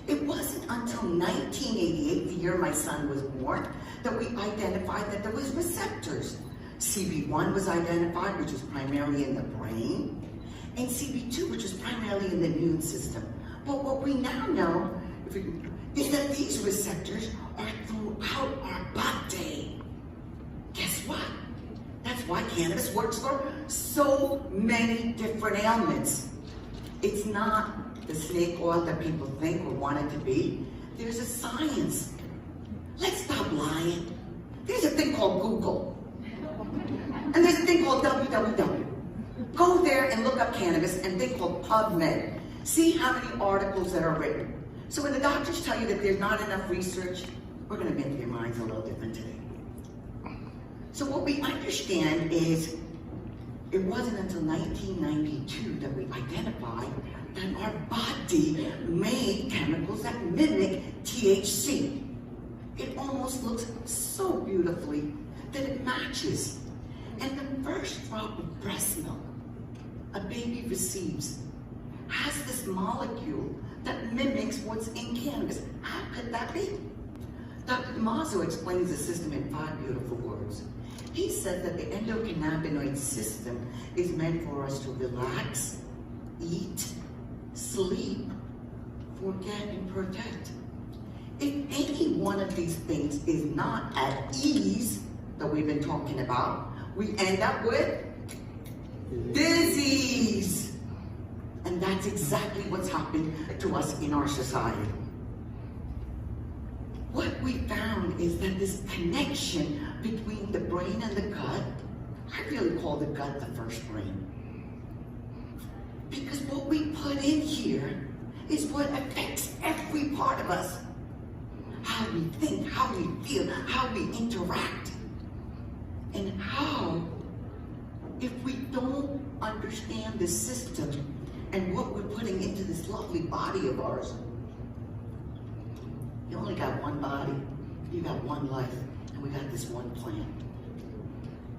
It wasn't until 1988, the year my son was born, that we identified that there was receptors. CB1 was identified, which is primarily in the brain, and CB2, which is primarily in the immune system. But what we now know is that these receptors are throughout our body. Guess what? That's why cannabis works for so many different ailments. It's not the snake oil that people think or want it to be. There's a science. Let's stop lying. There's a thing called Google. And there's a thing called www. Go there and look up cannabis and think called PubMed. See how many articles that are written. So when the doctors tell you that there's not enough research, we're going to make your minds a little different today. So what we understand is it wasn't until 1992 that we identified that our body made chemicals that mimic THC. It almost looks so beautifully that it matches. And the first drop of breast milk a baby receives has this molecule that mimics what's in cannabis. How could that be? Dr. Mazzo explains the system in 5 beautiful words. He said that the endocannabinoid system is meant for us to relax, eat, sleep, forget, and protect. If any one of these things is not at ease, that we've been talking about, we end up with disease. And that's exactly what's happened to us in our society. What we found is that this connection between the brain and the gut, I really call the gut the first brain. Because what we put in here is what affects every part of us. How we think, how we feel, how we interact. And how, if we don't understand the system and what we're putting into this lovely body of ours, you only got one body, you got one life, and we got this one planet.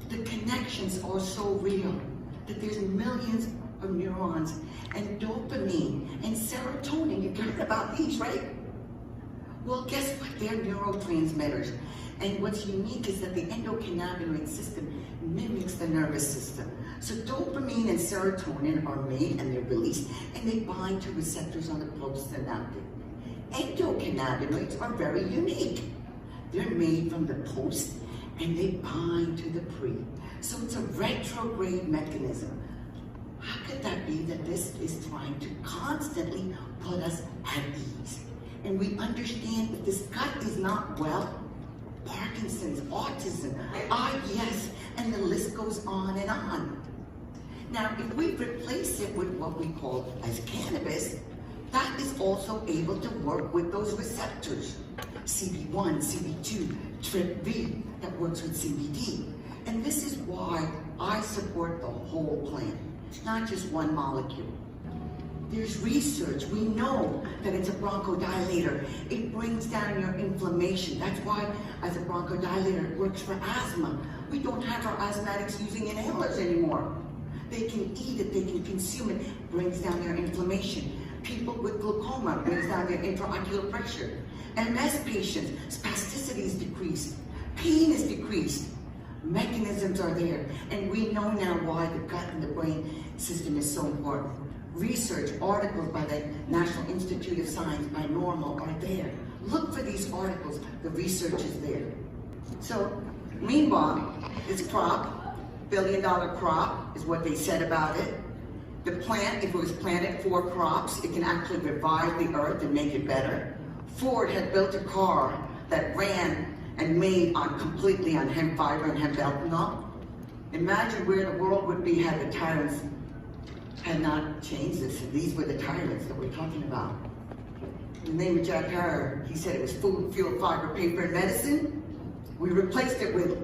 The connections are so real that there's millions of neurons and dopamine and serotonin. You heard about these, right? Well, guess what They're neurotransmitters. And what's unique is that the endocannabinoid system mimics the nervous system. So dopamine and serotonin are made and they're released, and they bind to receptors on the postsynaptic. Endocannabinoids are very unique. They're made from the post and they bind to the pre. So it's a retrograde mechanism. How could that be that this is trying to constantly put us at ease? And we understand if this gut is not well, Parkinson's, autism, IBS, and the list goes on and on. Now, if we replace it with what we call as cannabis, that is also able to work with those receptors. CB1, CB2, TRPV, that works with CBD. And this is why I support the whole plant, not just one molecule. There's research. We know that it's a bronchodilator. It brings down your inflammation. That's why, as a bronchodilator, it works for asthma. We don't have our asthmatics using inhalers anymore. They can eat it, they can consume it, brings down their inflammation. People with glaucoma, brings down their intraocular pressure. MS patients, spasticity is decreased. Pain is decreased. Mechanisms are there. And we know now why the gut and the brain system is so important. Research, articles by the National Institute of Science, by Normal, are there. Look for these articles. The research is there. So, meanwhile, this crop, billion-dollar crop, is what they said about it. The plant, if it was planted 4 crops, it can actually revive the earth and make it better. Ford had built a car that ran and made completely on hemp fiber and hemp ethanol. Imagine where the world would be had the tyrants had not changed this. And these were the tyrants that we're talking about. In the name of Jack Herr, he said it was food, fuel, fiber, paper, and medicine. We replaced it with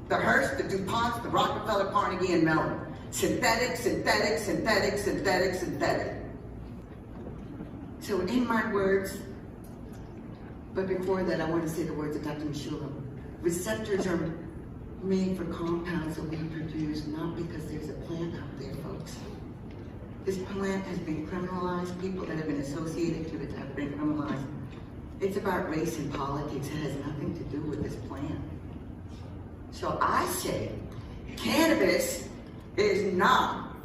the Hearst, the DuPonts, the Rockefeller, Carnegie, and Mellon. Synthetic, synthetic, synthetic, synthetic, synthetic. So in my words, but before that, I want to say the words of Dr. Mishulam. Receptors are made for compounds that we produce, not because there's a plant out there, folks. This plant has been criminalized. People that have been associated to it have been criminalized. It's about race and politics. It has nothing to do with this plant. So I say, cannabis is not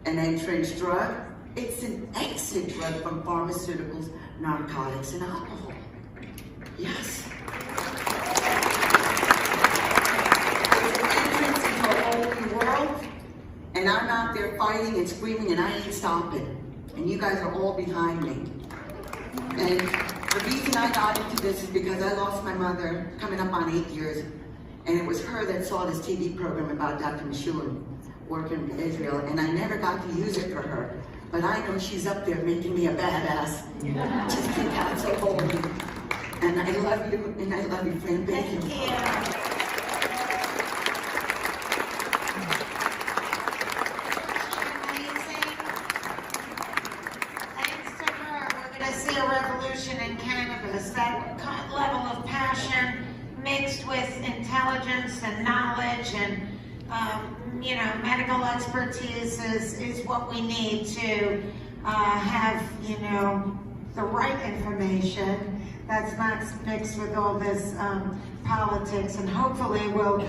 an entrance drug. It's an exit drug from pharmaceuticals, narcotics, and alcohol. Yes. It's an entrance into a whole new world. And I'm out there fighting and screaming, and I ain't stopping. And you guys are all behind me. And the reason I got into this is because I lost my mother coming up on 8 years. And it was her that saw this TV program about Dr. Mishulam working in Israel. And I never got to use it for her. But I know she's up there making me a badass. Just think out so holy. And I love you, and I love you, friend. Thank you. That level of passion mixed with intelligence and knowledge and medical expertise is what we need to have the right information that's not mixed with all this politics, and hopefully we'll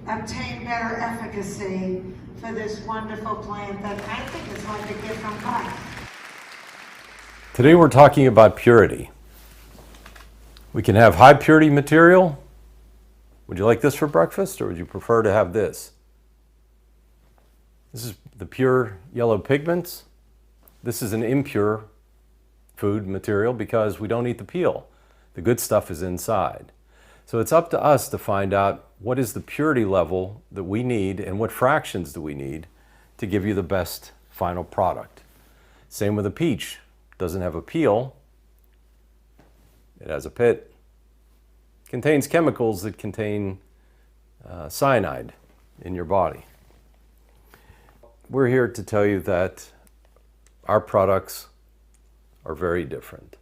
obtain better efficacy for this wonderful plant that I think is like a gift from God. Today we're talking about purity. We can have high purity material. Would you like this for breakfast, or would you prefer to have this? This is the pure yellow pigments. This is an impure food material because we don't eat the peel. The good stuff is inside. So it's up to us to find out what is the purity level that we need and what fractions do we need to give you the best final product. Same with a peach. It doesn't have a peel. It has a pit. It contains chemicals that contain cyanide in your body. We're here to tell you that our products are very different.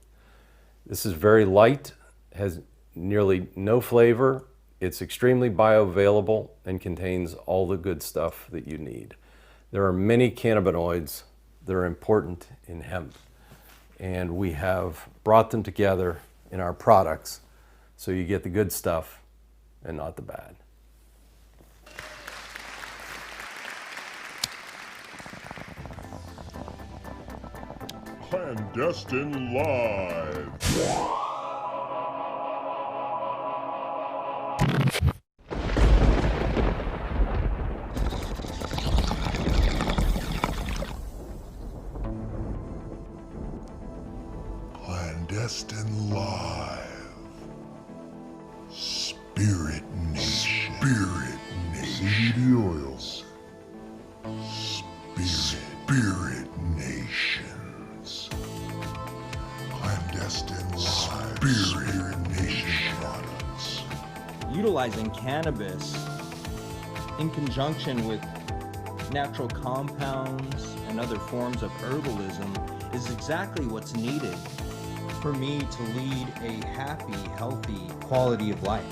This is very light, has nearly no flavor. It's extremely bioavailable and contains all the good stuff that you need. There are many cannabinoids that are important in hemp, and we have brought them together in our products so you get the good stuff and not the bad. Clandestine Live. Clandestine Live. Spirit Nation. Spirit Nation. CBD oils. Spirit Nations. Clandestine Live. Spirit Nation products. Utilizing cannabis in conjunction with natural compounds and other forms of herbalism is exactly what's needed for me to lead a happy, healthy quality of life.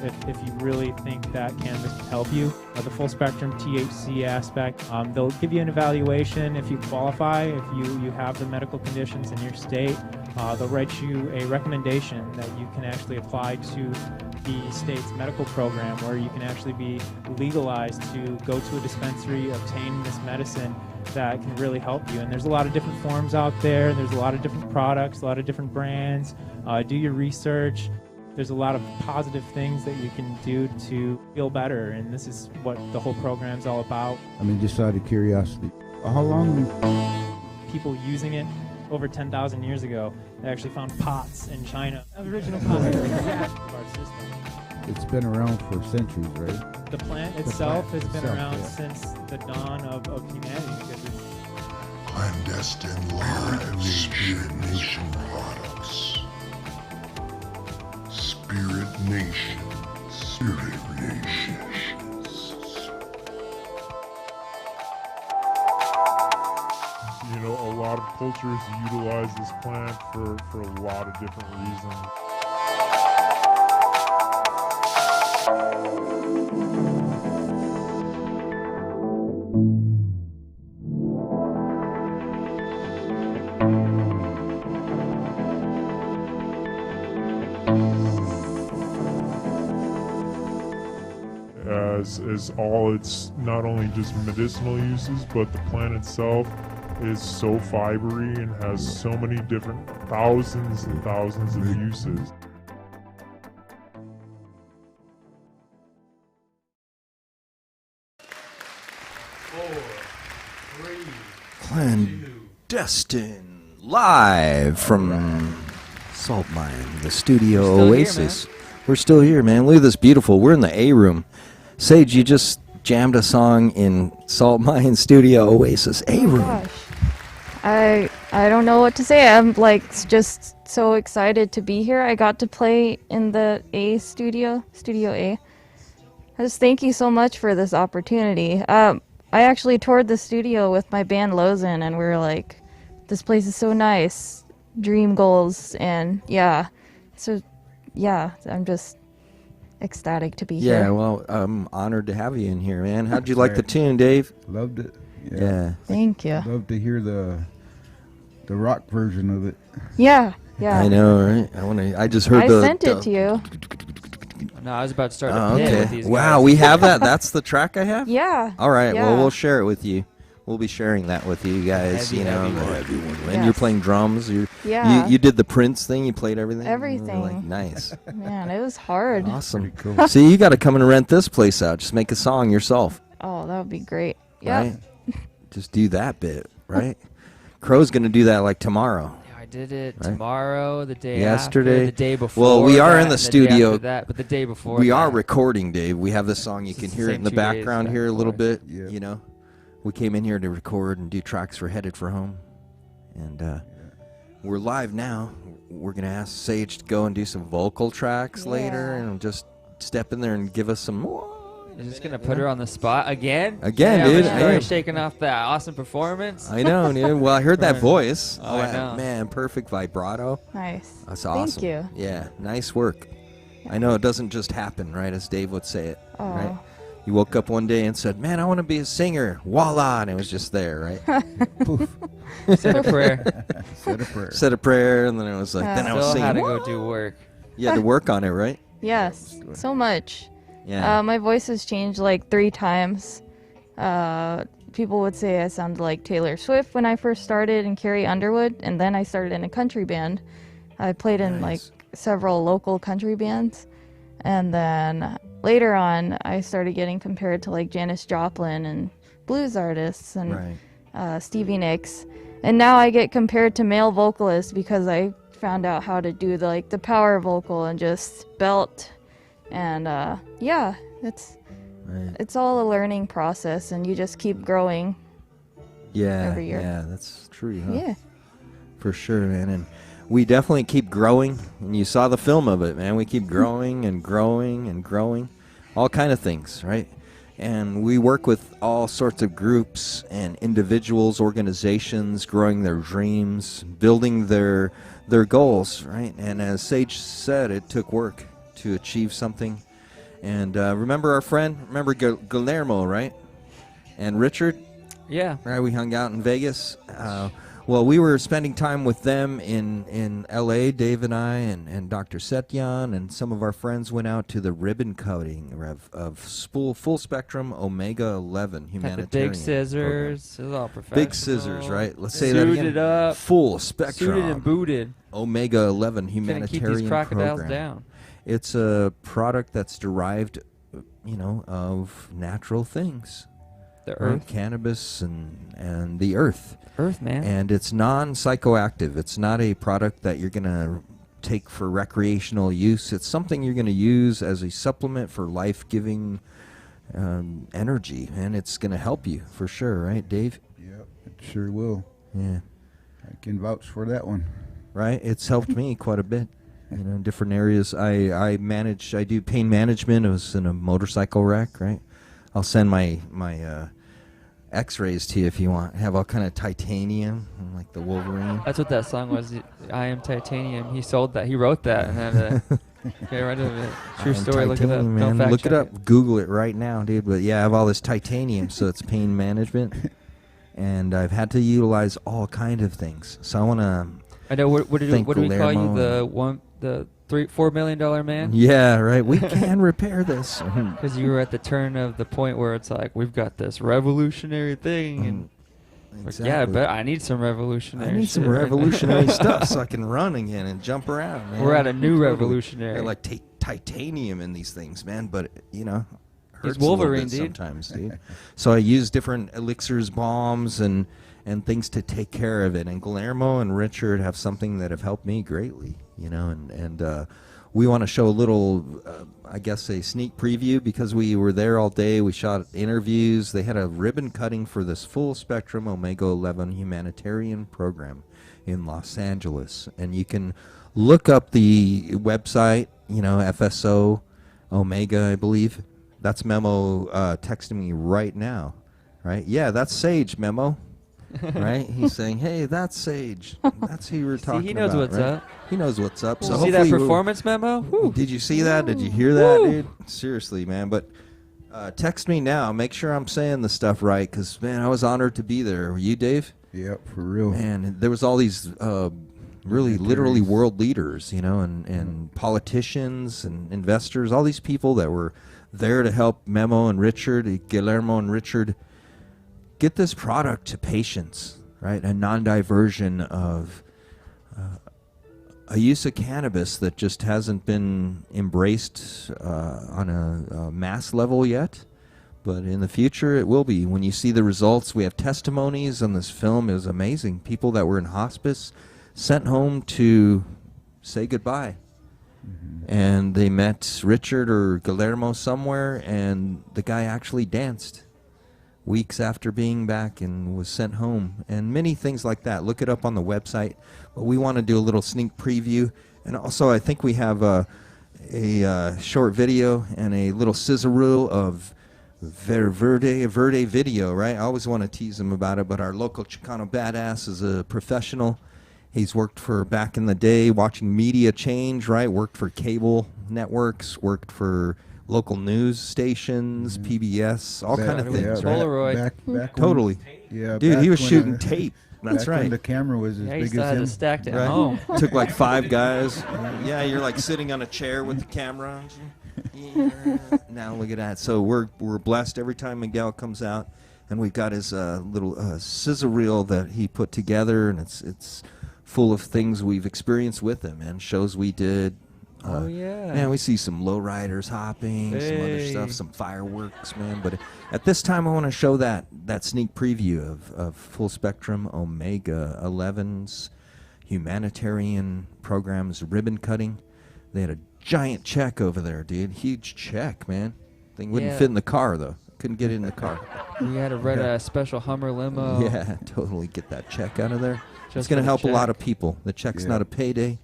If you really think that cannabis can help you, the full spectrum THC aspect, they'll give you an evaluation if you qualify, if you have the medical conditions in your state. They'll write you a recommendation that you can actually apply to the state's medical program, where you can actually be legalized to go to a dispensary, obtain this medicine that can really help you. And there's a lot of different forms out there. There's a lot of different products, a lot of different brands. Do your research. There's a lot of positive things that you can do to feel better, and this is what the whole program's all about. I mean, just out of curiosity, how long? People using it over 10,000 years ago. They actually found pots in China. Original pots of our system. It's been around for centuries, right? The plant itself has been around since the dawn of humanity. Because it's Clandestine Live. Spirit Nation products. Spirit Nation. Spirit Nations. You know, a lot of cultures utilize this plant for a lot of different reasons. As all its not only just medicinal uses, but the plant itself is so fibery and has so many different thousands and thousands of uses. Clandestine Live from Saltmine, the Studio Oasis. We're still here, man. Look at this beautiful. We're in the A room. Sage, you just jammed a song in Saltmine Studio Oasis A room. Gosh. I don't know what to say. I'm like just so excited to be here. I got to play in the A Studio A. Just thank you so much for this opportunity. I actually toured the studio with my band Lozen, and we were like, this place is so nice. Dream goals, and yeah. So yeah, I'm just ecstatic to be here. Yeah, well, I'm honored to have you in here, man. How'd you like the tune, Dave? Loved it. Yeah. Thank you. Love to hear the rock version of it. Yeah. I know, right? I just heard I sent it to you. No, I was about to start a pit with these guys. Wow, we have that. That's the track I have? Yeah. All right, yeah. well, we'll share it with you. We'll be sharing that with you guys, Heavy And Yes. you're playing drums. You did the Prince thing. You played everything. Everything. Like, nice. Man, it was hard. Awesome. Cool. See, you got to come and rent this place out. Just make a song yourself. Oh, that would be great. Yeah. Right? Just do that bit, right? Crow's gonna do that like tomorrow. Yeah, I did it tomorrow, the day yesterday, after, the day before. Well, we are that, in the and studio. The day after that, but the day before. We are that. recording, Dave. We have this song. You can hear it in the background here a little bit. Yeah. You know, we came in here to record and do tracks for Headed for Home, and we're live now. We're gonna ask Sage to go and do some vocal tracks later, and just step in there and give us some more. You're just gonna put her on the spot again? Again, dude. I am. Already shaking off that awesome performance. I know, dude. Well, I heard that voice. Oh, I know. Man, perfect vibrato. Nice. That's awesome. Thank you. Yeah, nice work. I know it doesn't just happen, right? As Dave would say it, Oh. right? You woke up one day and said, "Man, I want to be a singer." Voila, and it was just there, right? Poof. Said a prayer. Said a prayer. Said a prayer, and then it was like, then I was Still singing. had to go do work. You had to work on it, right? Yes, so much. Yeah. My voice has changed like 3 times. People would say I sounded like Taylor Swift when I first started in Carrie Underwood, and then I started in a country band. I played in like several local country bands, and then later on I started getting compared to like Janis Joplin and blues artists and Stevie Nicks, and now I get compared to male vocalists because I found out how to do the power vocal and just belt, and yeah, it's all a learning process, and you just keep growing. Yeah, every year. yeah, that's true. Huh? Yeah. For sure, man. And we definitely keep growing. And you saw the film of it, man. We keep growing and growing and growing. All kind of things, right? And we work with all sorts of groups and individuals, organizations, growing their dreams, building their goals, right? And as Sage said, it took work to achieve something. And remember our friend? Remember Guillermo, right? And Richard? Yeah. Right, we hung out in Vegas. Well, we were spending time with them in L.A., Dave and I, and Dr. Setyan, and some of our friends went out to the ribbon cutting of full spectrum omega-11 humanitarian. Had the big scissors. program. It was all professional. Big scissors, right? Let's say that again. Suited up. Full spectrum. Suited and booted. Omega-11 humanitarian keep these crocodiles program. down. It's a product that's derived, of natural things. The right? earth. Cannabis and the earth. Earth, man. And it's non-psychoactive. It's not a product that you're going to take for recreational use. It's something you're going to use as a supplement for life-giving energy. And it's going to help you for sure, right, Dave? Yep, it sure will. Yeah. I can vouch for that one. Right? It's helped me quite a bit. In different areas. I do pain management. I was in a motorcycle wreck, right? I'll send my x-rays to you if you want. Have all kind of titanium, like the Wolverine. That's what that song was. I Am Titanium. He sold that. He wrote that and had to get rid of it. True story. Look it up. Man. Don't fact Look check it up. Google it right now, dude. But yeah, I have all this titanium, so it's pain management. And I've had to utilize all kind of things. So I want to. I know. What do we call you? The $4 million man? Yeah, right. We can repair this. Because you were at the turn of the point where it's like, we've got this revolutionary thing. And exactly. Yeah, but I need some revolutionary I need some revolutionary stuff so I can run again and jump around, man. We're at a new revolutionary. They're like titanium in these things, man. But, hurts He's Wolverine, a little bit dude. sometimes, dude. So I use different elixirs, bombs, and things to take care of it. And Guillermo and Richard have something that have helped me greatly, and we want to show a little, I guess, a sneak preview because we were there all day. We shot interviews. They had a ribbon cutting for this full spectrum omega-11 humanitarian program in Los Angeles. And you can look up the website, FSO Omega, I believe. That's Memo texting me right now, right? Yeah, that's Sage, Memo. Right? He's saying, hey, that's Sage. That's who you were talking about. He knows what's right? up. He knows what's up. So see that performance memo? Woo. Did you see that? Did you hear that, dude? Seriously, man. But text me now. Make sure I'm saying the stuff right because, man, I was honored to be there. Were you, Dave? Yep, for real. Man, there was all these really literally world leaders, and politicians and investors, all these people that were there to help Memo and Richard, Guillermo and Richard, get this product to patients, right? A non-diversion of a use of cannabis that just hasn't been embraced on a mass level yet. But in the future, it will be. When you see the results, we have testimonies on this film. It was amazing. People that were in hospice sent home to say goodbye. And they met Richard or Guillermo somewhere, and the guy actually danced weeks after being back and was sent home, and many things like that. Look it up on the website. But we want to do a little sneak preview, and also I think we have a short video and a little sizzle reel of Verde video, right? I always want to tease him about it, but our local Chicano badass is a professional. He's worked for back in the day, watching media change, right? Worked for cable networks, worked for local news stations, PBS, all kind of things. Polaroid. Back totally. Yeah, dude, he was when shooting tape, That's Back when right. the camera was as Yeah, you big still as had him. it stacked at Right. home. Took like 5 guys. Yeah, you're like sitting on a chair with the camera. Yeah. Now look at that. So we're blessed every time Miguel comes out, and we've got his little sizzle reel that he put together, and it's full of things we've experienced with him, and shows we did. Oh, yeah. Man, we see some lowriders hopping, some other Hey. stuff, some fireworks, man. But at this time, I want to show that sneak preview of Full Spectrum Omega 11's humanitarian program's ribbon cutting. They had a giant check over there, dude. Huge check, man. Thing wouldn't Yeah. fit in the car, though. Couldn't get it in the car. We had to rent a special Hummer limo. Yeah, totally get that check out of there. It's Just going to for the help a lot check. of people. The check's Yeah. not a payday.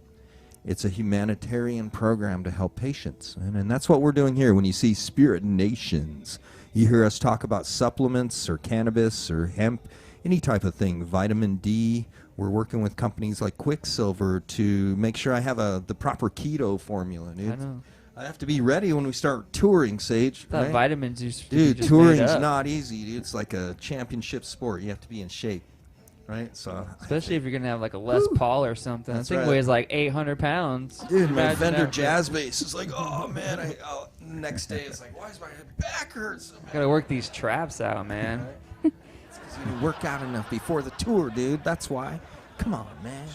It's a humanitarian program to help patients. And that's what we're doing here. When you see Spirit Nations, you hear us talk about supplements or cannabis or hemp, any type of thing, vitamin D. We're working with companies like Quicksilver to make sure I have the proper keto formula, dude. I know. I have to be ready when we start touring, Sage. That right? vitamins used to be Dude, just made touring's up. not easy, dude. It's like a championship sport. You have to be in shape, right? So, Especially if you're going to have like a Les Paul or something. That's That thing right. weighs like 800 pounds. dude, my Imagine Fender that. jazz bass is like, oh man. Next day, it's like, why is my back hurts so bad? Gotta work these traps out, man. It's 'cause you didn't work out enough before the tour, dude. That's why. Come on, man.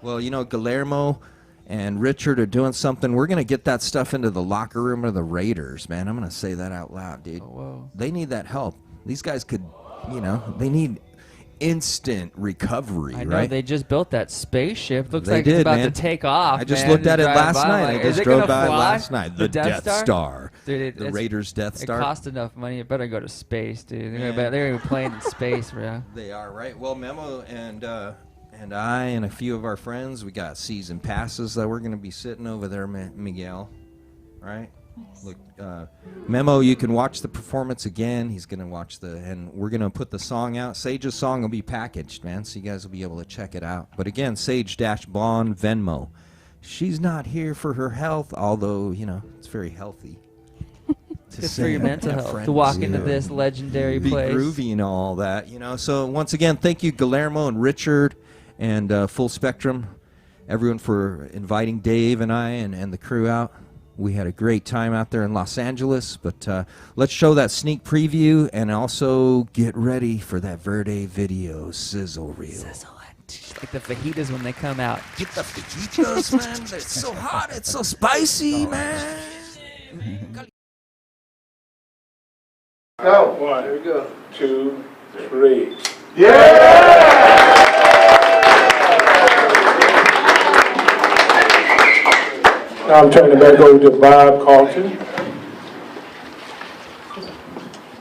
Well, you know, Guillermo and Richard are doing something. We're going to get that stuff into the locker room of the Raiders, man. I'm going to say that out loud, dude. Oh, whoa. They need that help. These guys could, they need instant recovery, I know, right? they just built that spaceship. Looks They like did, it's about man. to take off. I just man, looked at it drive last by, night. like, I is just it drove gonna by fly? last night. The Death Star. Dude, The Raiders' Death Star. It cost enough money. It better go to space, dude. They're gonna be playing in space, bro. They are, right? Well, Memo and I and a few of our friends, we got season passes that we're going to be sitting over there, Miguel, right? Look, Memo, you can watch the performance again. He's going to watch and we're going to put the song out. Sage's song will be packaged, man, so you guys will be able to check it out. But again, Sage-Blonde Venmo. She's not here for her health, although, it's very healthy. Good for your mental health to walk into this legendary be place. Groovy and all that, So once again, thank you, Guillermo and Richard and Full Spectrum, everyone for inviting Dave and I and the crew out. We had a great time out there in Los Angeles, but let's show that sneak preview and also get ready for that Verde video sizzle reel. Sizzle it. Like the fajitas when they come out. Get the fajitas, man. It's so hot. It's so spicy, man. Go. 1, 2, 3. Now I'm turning it back over to Bob Carlton.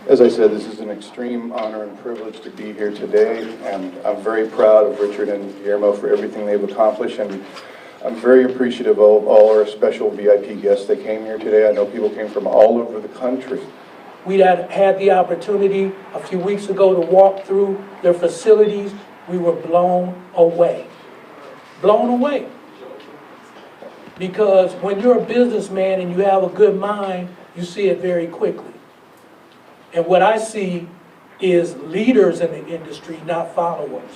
As I said, this is an extreme honor and privilege to be here today, and I'm very proud of Richard and Guillermo for everything they've accomplished, and I'm very appreciative of all our special VIP guests that came here today. I know people came from all over the country. We had the opportunity a few weeks ago to walk through their facilities. We were blown away. Blown away. Because when you're a businessman and you have a good mind, you see it very quickly. And what I see is leaders in the industry, not followers.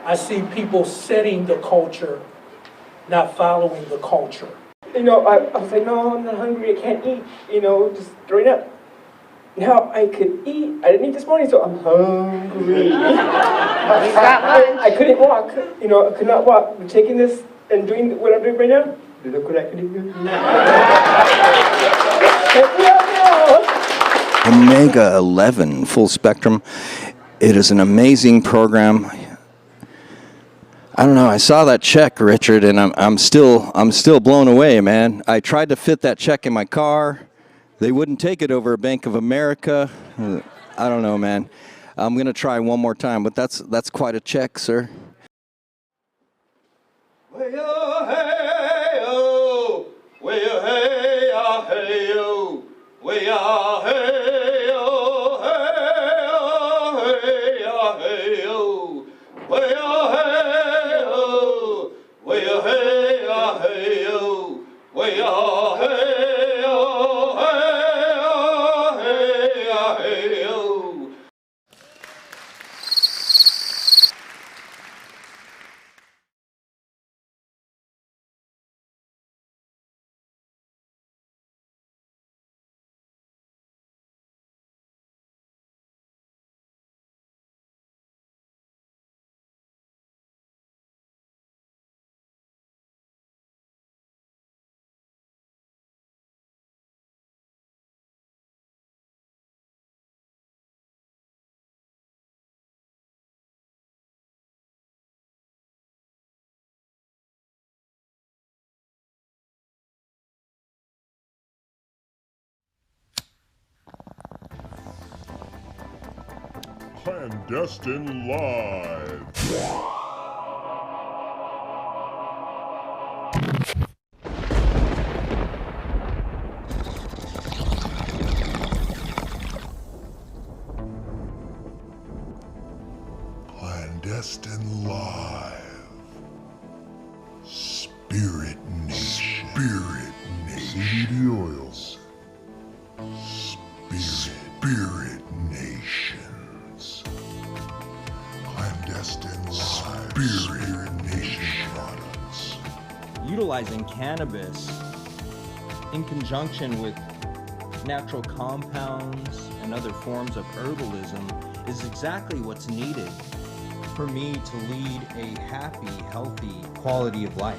I see people setting the culture, not following the culture. I was like, no, I'm not hungry, I can't eat, just throwing up. Now I could eat. I didn't eat this morning, so I'm hungry. I couldn't walk, I could not walk. I'm taking this and doing what I'm doing right now. Look what I can do. Omega 11 Full Spectrum. It is an amazing program. I don't know. I saw that check, Richard, and I'm still blown away, man. I tried to fit that check in my car. They wouldn't take it over Bank of America. I don't know, man. I'm gonna try one more time, but that's quite a check, sir. Clandestine Live. Clandestine Live. Spirit Nation. Spirit Nation. CBD oils. Spirit Nations. Clandestine Live. Spirit Nation products. Utilizing cannabis in conjunction with natural compounds and other forms of herbalism is exactly what's needed for me to lead a happy, healthy quality of life.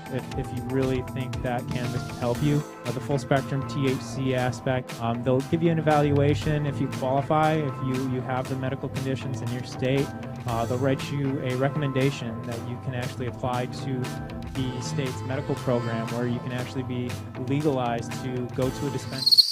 If you really think that cannabis can help you, the full spectrum THC aspect, they'll give you an evaluation if you qualify, if you have the medical conditions in your state. They'll write you a recommendation that you can actually apply to the state's medical program, where you can actually be legalized to go to a dispensary.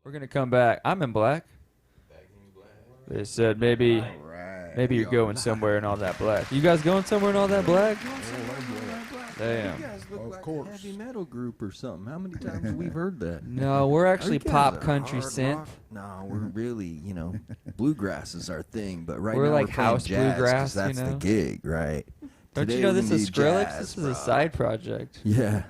We're gonna come back. I'm in black. They said maybe maybe you're going somewhere in all that black. You guys going somewhere in all that black? Damn. You guys look Of like course. a heavy metal group or something. How many times have we heard that? No, we're actually You guys pop are country hard synth. rock. No, we're really, bluegrass is our thing. But right We're now like we're playing house jazz 'cause bluegrass, that's the gig, right? Don't Today you know we're this gonna is do Skrillex? jazz, This is bro. a side project. Yeah.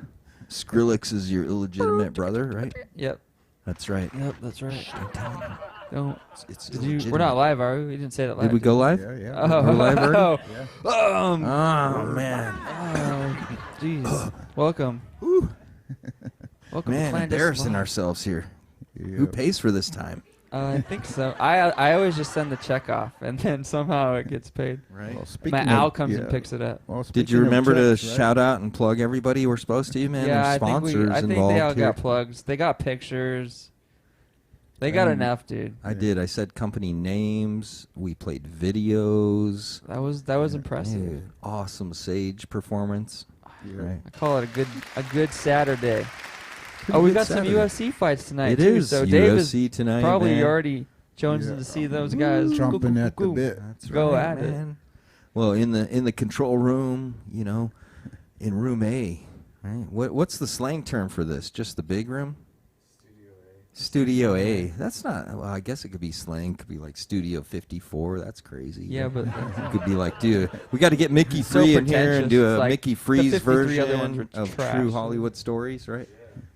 Skrillex is your illegitimate brother, right? Yep. That's right. Yep, that's right. I'm telling you. Don't. It's Did you? We're illegitimate. not live, are we? We didn't say that live. Did we go live? Yeah, yeah. Oh, We're live already? oh, Oh, man. Oh, jeez. Welcome. Welcome Man, to Clandestine embarrassing Live. ourselves here. Who pays for this time? I think so. I always just send the check off, and then somehow it gets paid. Right. Well, My Al comes and picks it up. Well, Did you remember to shout out and plug everybody we're supposed to, man? Yeah, There's I think sponsors I think involved they all here. got plugs. They got pictures. They got enough, dude. I did. I said company names. We played videos. That was impressive. Dude, awesome Sage performance. Right. I call it a good Saturday. Pretty We good got Saturday. some UFC fights tonight It too. is So Dave UFC is tonight, probably man. already jonesing to see those guys Chomping at the bit. That's go right, at it. man. Well, in the control room, in room A, right? What's the slang term for this? Just the big room? Studio A. That's not. Well, I guess it could be slang. Could be like Studio 54. That's crazy. Yeah, but it could be like, dude, we got to get Mickey So 3 in here and do pretentious. a Like, Mickey the Freeze 53 other ones version were of trash. True Hollywood Stories, right?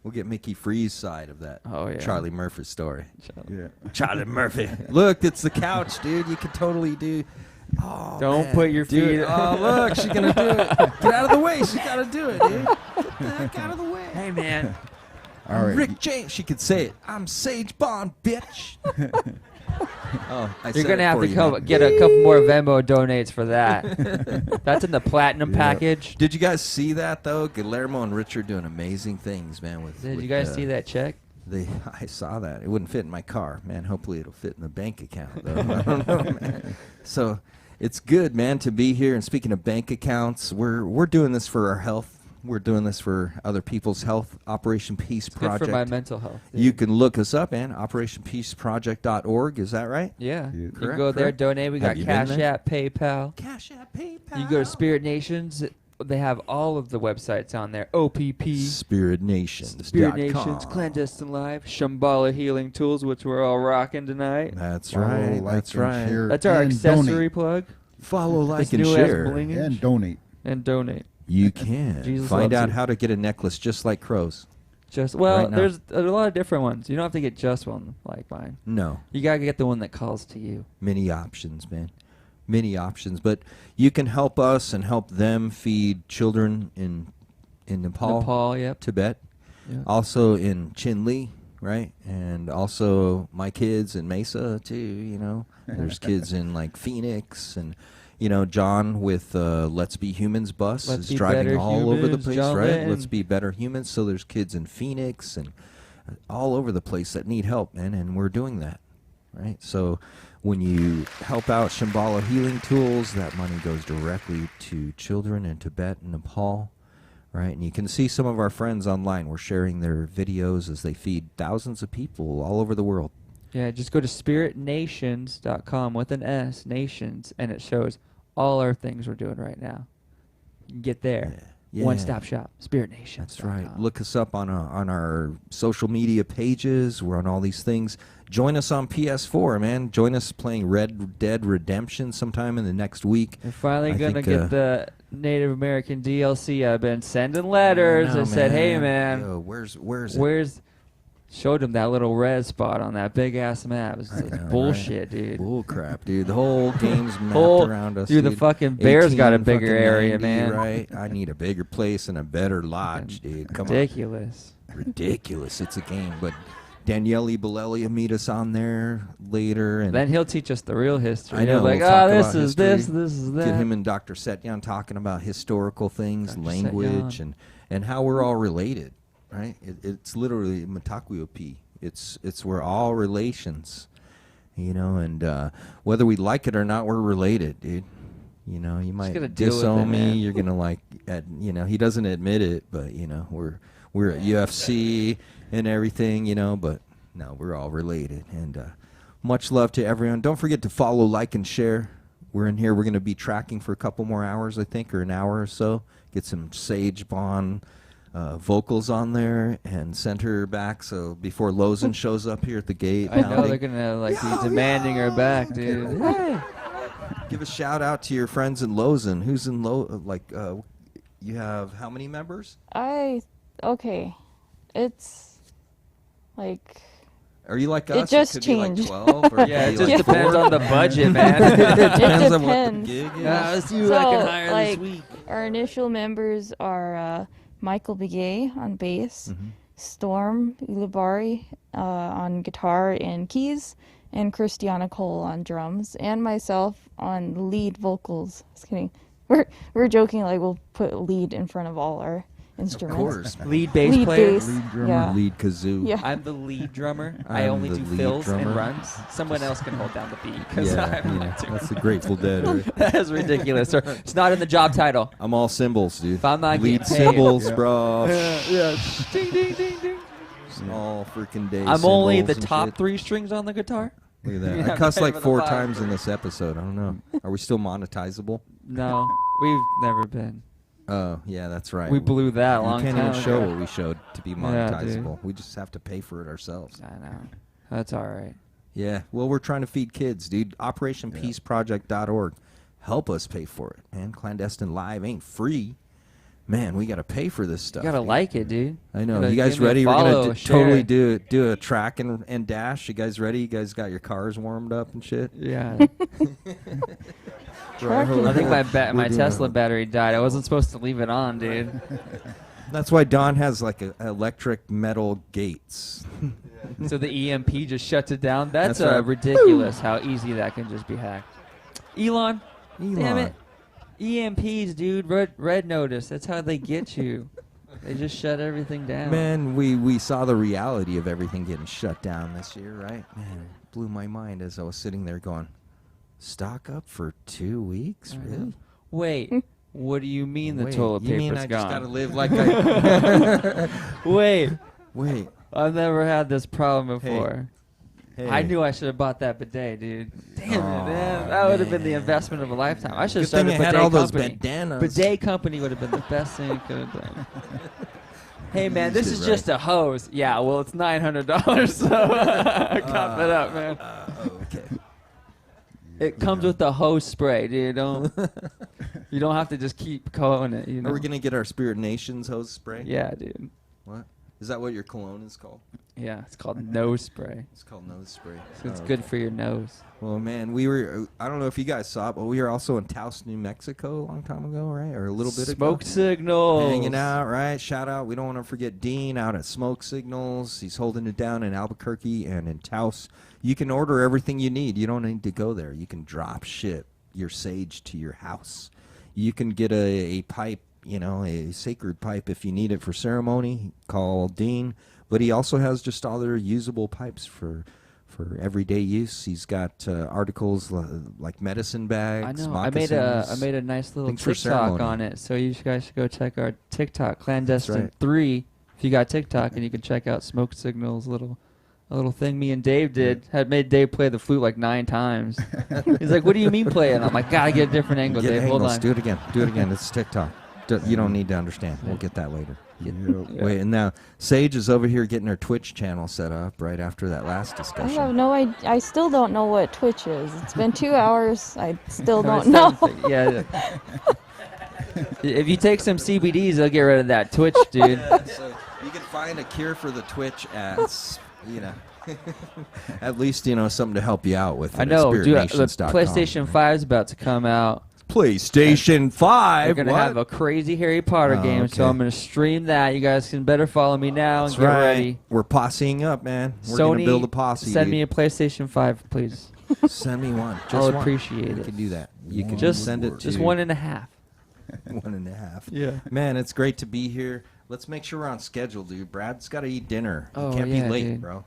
We'll get Mickey Freeze side of that. Oh, yeah. Charlie Murphy story. Yeah. Charlie Murphy. Look, it's the couch, dude. You could totally do. Oh, Don't man. put your Dude, feet. Oh, look, she's gonna do it. Get out of the way. She's gotta do it, dude. Get the heck out of the way. Hey, man. All right. Rick James. She could say it. I'm Sage Bond, bitch. You're gonna have to get a couple more Venmo donates for that. That's in the platinum package. Did you guys see that though? Guillermo and Richard doing amazing things, man. Did you guys see that check? I saw that. It wouldn't fit in my car, man. Hopefully it'll fit in the bank account, though. I don't know, man. So it's good, man, to be here. And speaking of bank accounts, we're doing this for our health. We're doing this for other people's health. Operation Peace Project. Good for my mental health. You can look us up, man. OperationPeaceProject.org. Is that right? Yeah. You can Correct, go there, correct. donate. We got Have you been Cash there? App, PayPal. Cash App, PayPal. You go to Spirit Nations. They have all of the websites on there. OPP. Spirit Nations. Spirit Nations, Clandestine Live, Shambhala Healing Tools, which we're all rocking tonight. That's Follow, right. like, That's and right. share, That's our and accessory donate. plug. Follow, like, This and new ass share. blingage. And donate. And donate. You can Jesus find loves out you. how to get a necklace just like crows. There's Right now. a lot of different ones. You don't have to get just one like mine. No. You gotta get the one that calls to you. Many options, man. Many options. But you can help us and help them feed children in Nepal, Yep. Tibet, Yep. also in Chinle, right? And also my kids in Mesa too. There's kids in like Phoenix and. John with Let's Be Humans bus Let's is Be driving Better all over the Humans, place, John right? Lennon. Let's Be Better Humans. So there's kids in Phoenix and all over the place that need help, man, and we're doing that, right? So when you help out Shambhala Healing Tools, that money goes directly to children in Tibet and Nepal, right? And you can see some of our friends online. We're sharing their videos as they feed thousands of people all over the world. Yeah, just go to spiritnations.com with an S, nations, and it shows all our things we're doing right now. You can get there. Yeah. One-stop shop, Spirit Nations. That's right. Look us up on our social media pages. We're on all these things. Join us on PS4, man. Join us playing Red Dead Redemption sometime in the next week. We're finally I going to think, get the Native American DLC. I've been sending letters. I said, hey, man. Yo, where's it? Showed him that little red spot on that big-ass map. It's like bullshit, dude. Bull crap, dude. The whole game's mapped around us. Dude, the fucking Bears got a 18 bigger fucking area, 90, man. Right? I need a bigger place and a better lodge, dude. Come Ridiculous. on. Ridiculous. It's a game, but Daniele Bolelli will meet us on there later. And Then he'll teach us the real history. I know. He'll be like, we'll talk this about is history. this is that. Get him and Dr. Setyan talking about historical things, Dr. language, Setyan. and how we're all related, right? It's literally matakuopi. It's we're all relations, and whether we like it or not, we're related, dude. You might gonna deal with disown it, me. man. You're gonna he doesn't admit it, but we're at UFC and everything, but no, we're all related. And much love to everyone. Don't forget to follow, like, and share. we're in here. We're going to be tracking for a couple more hours, I think, or an hour or so. Get some Sage Bond vocals on there and send her back. So before Lozen shows up here at the gate, I know they're gonna like be demanding her back, dude. Hey. Give a shout out to your friends in Lozen. Who's in you have how many members? Okay. It's like... Are you like us? It just could changed. Be like 12 or yeah, it like just depends 4. on the budget, man. It depends on what the depends. gig is. Let's see who So, I can hire like, this week. our initial members are Michael Begay on bass, Storm Ilubari on guitar and keys, and Christiana Cole on drums, and myself on lead vocals. Just kidding. We're joking like we'll put lead in front of all our instruments. Of course. Lead bass player. Lead drummer, Yeah. lead kazoo. Yeah. I'm the lead drummer. I I'm only the do lead fills drummer. and runs. Someone else can hold down the beat. 'Cause Yeah, I'm yeah. not doing That's the it. Grateful Dead. Right? That is ridiculous. Sir. It's not in the job title. I'm all cymbals, dude. If I'm not lead getting paid. cymbals, Yeah. bro. Yeah. Ding, ding, ding, ding. All freaking day. I'm only the cymbals and top shit. 3 strings on the guitar. Look at that. Yeah, I cussed pay like for the 4 five. times in this episode. I don't know. Are we still monetizable? No, we've never been. Oh, yeah, that's right. We blew that a We long can't time even show ago. what we showed to be Yeah, monetizable. dude. We just have to pay for it ourselves. I know. That's all right. Yeah, well, we're trying to feed kids, dude. OperationPeaceProject.org. Help us pay for it, man. Clandestine Live ain't free. Man, we got to pay for this stuff. You gotta dude. like it, dude. I know. Gotta You guys give me a ready? We're follow, going to share. totally do a track and dash. You guys ready? You guys got your cars warmed up and shit? Yeah. Right, I think my we're doing Tesla it. battery died. I wasn't supposed to leave it on, dude. That's why Don has like electric metal gates. So the EMP just shuts it down. That's, That's right. ridiculous how easy that can just be hacked. Elon, damn it. EMPs, dude. Red notice. That's how they get you. They just shut everything down. Man, we saw the reality of everything getting shut down this year, right? Man, it blew my mind as I was sitting there going, stock up for 2 weeks? Really? Wait. What do you mean the Wait, toilet you paper's mean I gone? just gotta live like I... Wait. I've never had this problem before. Hey. I knew I should have bought that bidet, dude. Damn it, Aw, man. That would have been the investment of a lifetime. I should have Good thing started I a bidet had all those company. bandanas. Bidet company would have been the best thing you could have done. Hey, man, this used is it, just a hose. Yeah, well, it's $900, so cough it up, man. Okay. It comes with the hose spray, dude. You don't have to just keep calling it. You know? Are we gonna get our Spirit Nations hose spray? Yeah, dude. What? Is that what your cologne is called? Yeah, it's called nose spray. It's called nose spray. So it's Oh, good okay. for your nose. Well, man, we were, I don't know if you guys saw it, but we were also in Taos, New Mexico a long time ago, right? Or a little bit ago. Smoke Signals. Hanging out, right? Shout out. We don't want to forget Dean out at Smoke Signals. He's holding it down in Albuquerque and in Taos. You can order everything you need. You don't need to go there. You can drop ship your sage to your house. You can get a pipe, you know, a sacred pipe if you need it for ceremony. Call Dean. But he also has just other usable pipes for everyday use. He's got articles like medicine bags. I know. I made a nice little things for TikTok ceremony. on it. So you guys should go check our TikTok, Clandestine right. 3. If you got TikTok, and you can check out Smoke Signals, a little thing me and Dave did. Had made Dave play the flute like 9 times. He's like, "What do you mean play it?" I'm like, "Gotta get a different angle, Get Dave. Hold angles. on." Do it again. Do it again. It's TikTok. You don't need to understand. We'll get that later. Wait, and now Sage is over here getting her Twitch channel set up right after that last I discussion. have no idea. I still don't know what Twitch is. It's been 2 hours. I still don't know. Yeah. If you take some CBDs, they'll get rid of that Twitch, dude. So you can find a cure for the Twitch ads, you know. At least, you know, something to help you out with it I at know, dude. The spiritnations.com. PlayStation 5 is about to come out. PlayStation 5? We're going to What? have a crazy Harry Potter Oh, game, so okay. I'm going to stream that. You guys can better follow me now That's and get right. ready. We're posseing up, man. We're going Sony, to build a posse. send dude. me a PlayStation 5, please. Send me one. Just I'll one. appreciate You it. can do that. You can Just send it to just 1.5. 1.5. Yeah. Man, it's great to be here. Let's make sure we're on schedule, dude. Brad's got to eat dinner. Oh, You can't yeah, be late, dude. bro.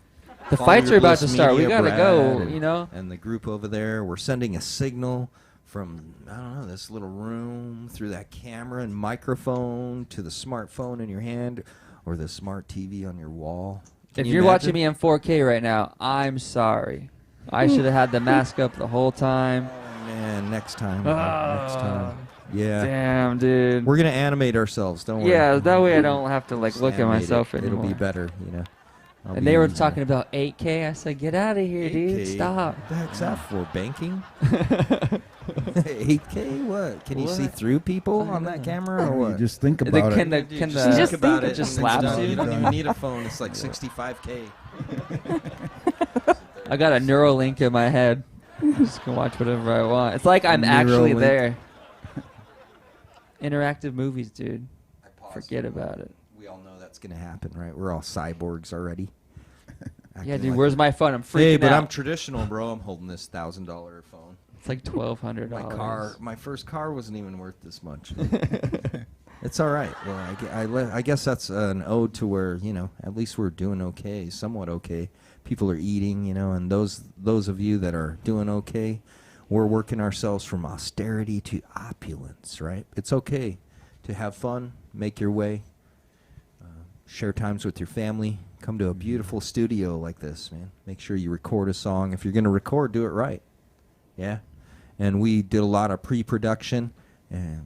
The Follow fights your are about Bliss to start. We Media, gotta Brad, go, and- you know? And the group over there, we're sending a signal from, I don't know, this little room through that camera and microphone to the smartphone in your hand or the smart TV on your wall. Can If you you're watching imagine? me on 4K right now, I'm sorry. I should have had the mask up the whole time. Man, next time. Next time. Yeah. Damn, dude. We're gonna animate ourselves. Don't worry. Yeah, that way I don't have to like Just look at animate myself it. anymore. It'll be better, you know. I'll And be they were easier. talking about 8K. I said, get out of here, dude. 8K? Stop. What the heck's that for? Banking? 8K? What? Can you see What? through people on that camera or what? You just think about Can it. the Just think about it. just and it's slaps done. you? You don't even need a phone. It's like 65K. I got a Neuralink in my head. Just can watch whatever I want. It's like I'm actually Neuralink. there. Interactive movies, dude. Forget about it. We all know that's gonna happen, right? We're all cyborgs already. Yeah, Acting dude. like Where's it. my phone? I'm freaking Hey, but out. I'm traditional, bro. I'm holding this $1,000 phone. It's like $1,200. My first car wasn't even worth this much. It's all right. Well, I guess that's an ode to where, you know, at least we're doing okay, somewhat okay. People are eating, you know, and those of you that are doing okay, we're working ourselves from austerity to opulence, right? It's okay to have fun, make your way, share times with your family, come to a beautiful studio like this, man. Make sure you record a song. If you're going to record, do it right. Yeah? And we did a lot of pre-production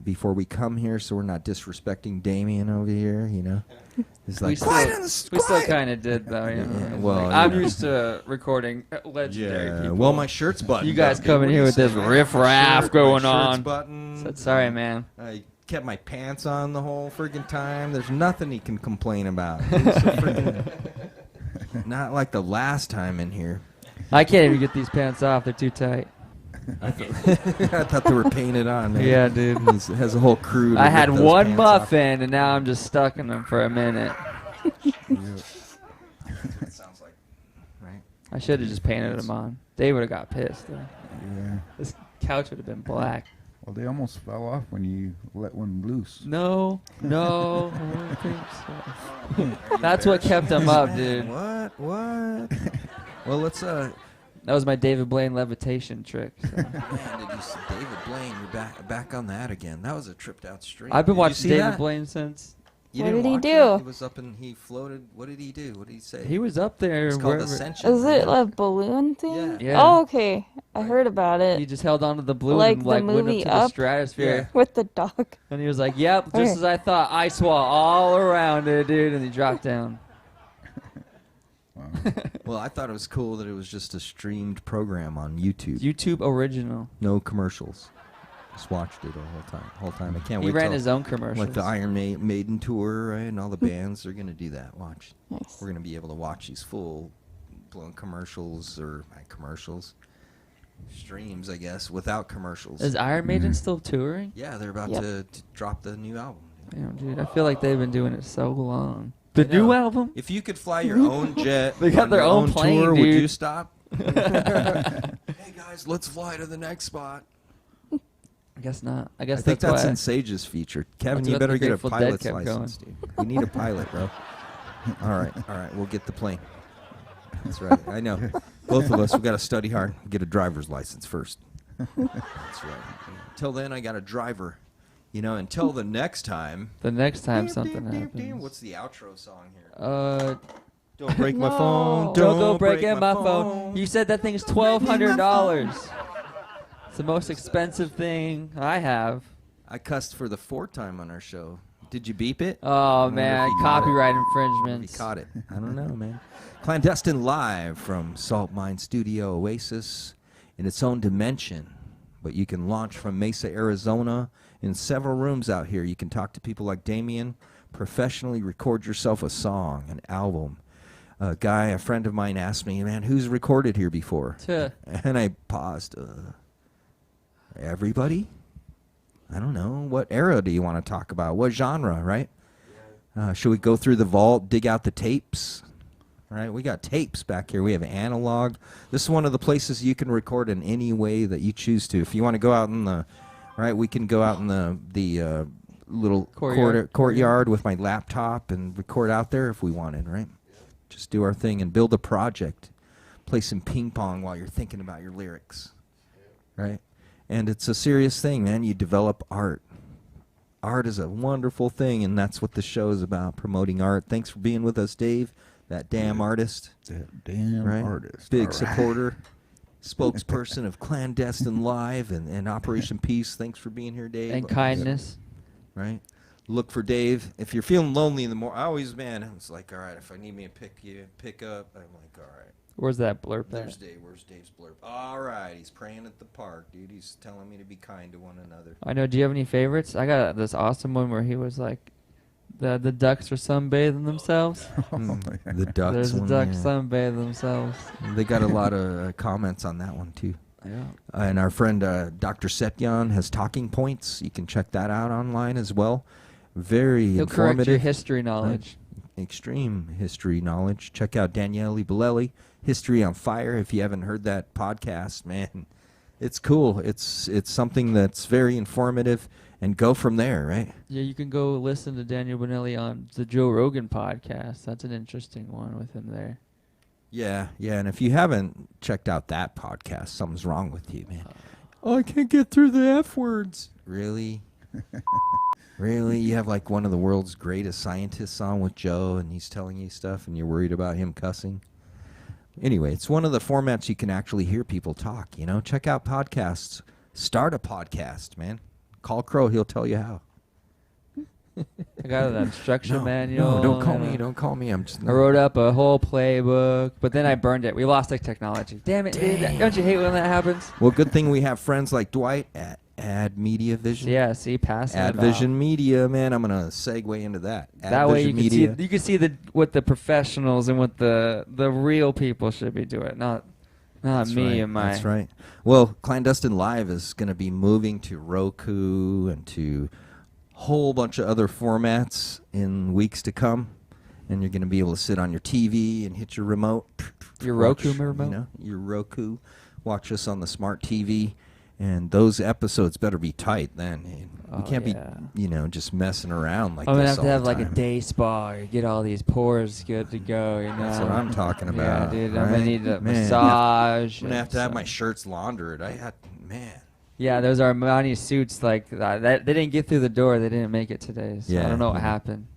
before we come here, so we're not disrespecting Damien over here, you know? It's like, we still kind of did, though. You know? Yeah, well, I'm you know. used to recording legendary people. Well, my shirt's buttoned. You guys up, coming dude. here What with do you this say? riff My raff shirt- going my shirt's on. buttoned. Said, sorry, man. I kept my pants on the whole friggin' time. There's nothing he can complain about. It was so friggin' not like the last time in here. I can't even get these pants off. They're too tight. I thought they were painted on, man. Yeah, dude. He has a whole crew. To I rip had those one pants off. muffin, and now I'm just stuck in them for a minute. That sounds like, right? I should have just painted them on. They would have got pissed. Though. Yeah. This couch would have been black. Well, they almost fell off when you let one loose. No, I don't think so. That's what kept them up, dude. What? Well, let's That was my David Blaine levitation trick. So. Man, did you see David Blaine? You're back on that again. That was a tripped out stream. I've been Did you watching see David that? Blaine since. You What didn't did he watch do? it? He was up and he floated. What did he do? What did he say? He was up there. It's called wherever. Ascension. Is it yeah. a balloon thing? Yeah. Yeah. Oh, okay. I heard about it. He just held onto the balloon Like and the like went up movie to the Up? stratosphere. With the dog. And he was like, "Yep, just Okay. as I thought. Ice wall all around it, dude." And he dropped down. Well, I thought it was cool that it was just a streamed program on YouTube. YouTube original. No commercials. Just watched it the whole time. I can't He wait. ran till, his own commercials. Like the Iron Maiden tour, right? And all the bands, they're gonna do that. Watch. Nice. We're gonna be able to watch these full-blown commercials or commercials, streams, I guess, without commercials. Is Iron Maiden still touring? Yeah, they're about Yep. to drop the new album. Damn, dude. I feel like they've been doing it so long. I The new know. album? If you could fly your own jet, They got on their your own plane, tour, would dude. you stop? Hey guys, let's fly to the next spot. I guess not. I I guess think that's why. in Sage's feature. Kevin, That's you what better the get a Grateful Dead pilot's kept license, going. dude. We need a pilot, bro. All right, we'll get the plane. That's right. I know. Both of us, we got to study hard. Get a driver's license first. That's right. Until then, I got a driver. You know, until the next time. The next time something happens. What's the outro song here? Don't break my No. phone. Don't go breaking my phone. You said that thing is $1,200. It's the most expensive thing I have. I cussed for the fourth time on our show. Did you beep it? Oh, wonder man. if you caught it. Copyright If infringements. you caught it. I don't know, man. Clandestine live from Saltmine Studio Oasis in its own dimension. But you can launch from Mesa, Arizona in several rooms out here. You can talk to people like Damien, professionally record yourself a song, an album. A friend of mine asked me, man, who's recorded here before? Tuh. And I paused. Everybody? I don't know. What era do you want to talk about? What genre, right? Should we go through the vault, dig out the tapes? Right? We got tapes back here. We have analog. This is one of the places you can record in any way that you choose to. If you want to go out in the, right, we can go out in the little courtyard with my laptop and record out there if we wanted, right? Just do our thing and build a project. Play some ping pong while you're thinking about your lyrics, right? And it's a serious thing, man. You develop art. Art is a wonderful thing, and that's what the show is about, promoting art. Thanks for being with us, Dave, that damn artist. That damn right? artist. Big All right. supporter. spokesperson of Clandestine Live and Operation Peace. Thanks for being here, Dave. And kindness. Right? Look for Dave. If you're feeling lonely in the morning, I always, man, it's like, all right, if I need me to pick up, I'm like, all right. Where's that blurb there? There's Dave. Where's Dave's blurb? All right, he's praying at the park, dude. He's telling me to be kind to one another. I know. Do you have any favorites? I got this awesome one where he was like, the ducks are sunbathing themselves. The ducks. There's the one, ducks yeah. sunbathing themselves. They got a lot of comments on that one, too. Yeah. And our friend Dr. Setyan has talking points. You can check that out online as well. Very He'll informative. correct your history knowledge. Extreme history knowledge. Check out Daniele Bolelli, History on Fire. If you haven't heard that podcast, man, it's cool. It's something that's very informative, and go from there, right? Yeah, you can go listen to Daniel Bonelli on the Joe Rogan podcast. That's an interesting one with him there. Yeah, and if you haven't checked out that podcast, something's wrong with you, man. Oh, I can't get through the F words. Really? Really? You have like one of the world's greatest scientists on with Joe, and he's telling you stuff, and you're worried about him cussing? Anyway, it's one of the formats you can actually hear people talk, you know? Check out podcasts. Start a podcast, man. Call Crow. He'll tell you how. I got an instruction manual. No, don't call me. Don't call me. I'm just. I wrote up a whole playbook, but then I burned it. We lost the technology. Damn it, dude. Don't you hate when that happens? Well, good thing we have friends like Dwight at Ad Media Vision. Yeah, see, passing Ad Vision Media, man. I'm gonna segue into that. That way you can see what the professionals and what the real people should be doing, not me and my. That's right. Well, Clandestine Live is gonna be moving to Roku and to whole bunch of other formats in weeks to come, and you're gonna be able to sit on your TV and hit your remote. Your Roku remote. You know, your Roku. Watch us on the smart TV. And those episodes better be tight then. We can't be, just messing around like this. I'm going to all have the like time. a day spa or get all these pores good to go, you know. That's what I'm talking about. Yeah, dude. Right? I'm going to need a Man, massage. I'm going to have my shirts laundered. Man. Yeah, those Armani suits, like, that they didn't get through the door. They didn't make it today. So I don't know what happened.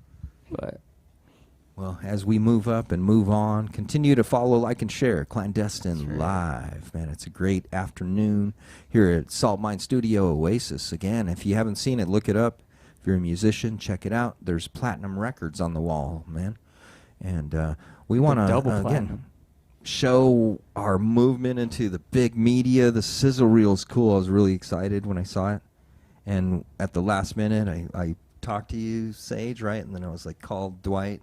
But well, as we move up and move on, continue to follow, like, and share Clandestine Live. Man, it's a great afternoon here at Saltmine Studio Oasis. Again, if you haven't seen it, look it up. If you're a musician, check it out. There's platinum records on the wall, man. And we want to, again, show our movement into the big media. The sizzle reel's cool. I was really excited when I saw it. And at the last minute, I talked to you, Sage, right? And then I was like, called Dwight.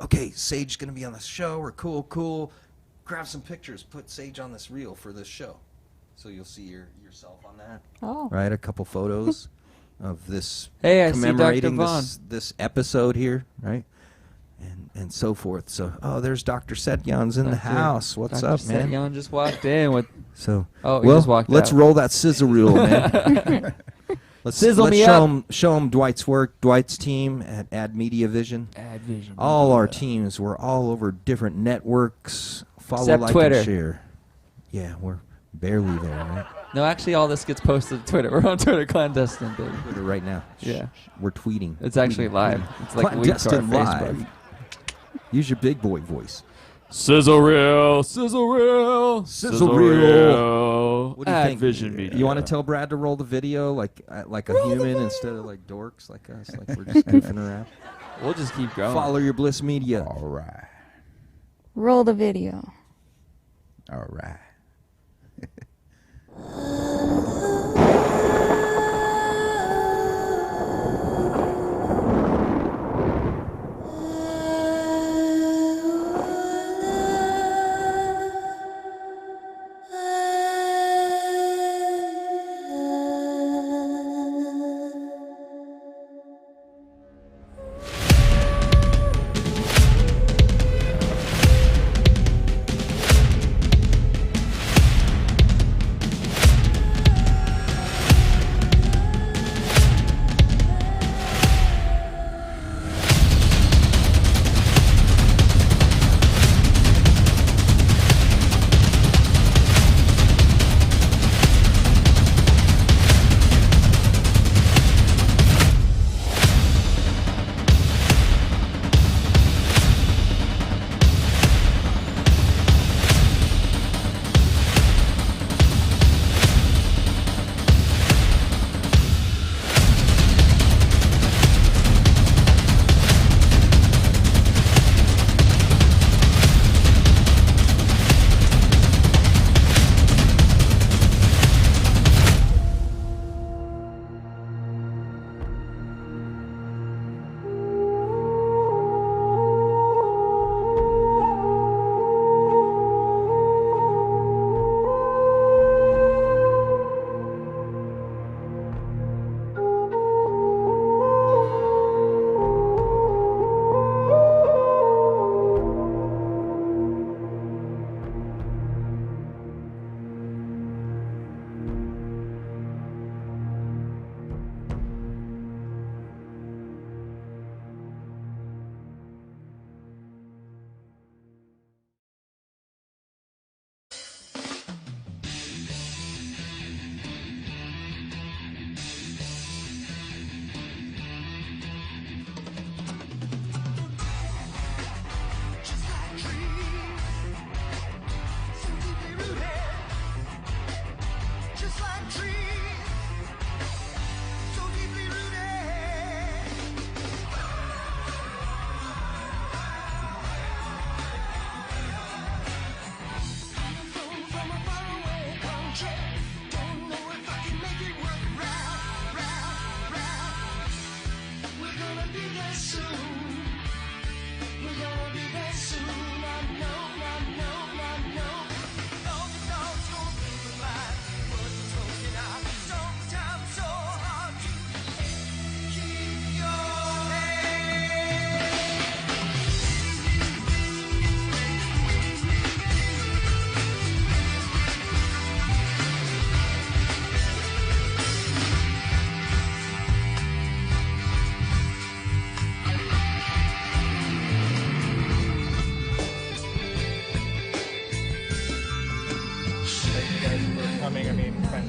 Okay, Sage's going to be on the show. We're cool. Grab some pictures. Put Sage on this reel for this show. So you'll see yourself on that. Oh. Right, a couple photos of this hey, I commemorating see Dr. Vaughn. this episode here, right? And so forth. So, there's Dr. Setyan's in the house. What's Dr. up, man? Setyan just walked in with... So, he just walked let's out. roll that sizzle reel, man. Let's show them Dwight's work, Dwight's team at Ad Media Vision. Ad Vision. All our teams, we're all over different networks. Follow, Except like, Twitter. and share. Yeah, we're barely there, right? No, actually, all this gets posted to Twitter. We're on Twitter, Clandestine, baby. Twitter right now. Yeah. We're tweeting. It's actually live. It's like Clandestine Facebook. Live. Use your big boy voice. Sizzle reel. What do you think? Vision Media. You want to tell Brad to roll the video like a human instead of like dorks like us, like we're just goofing around? We'll just keep going. Follow your Bliss Media. All right. Roll the video. All right.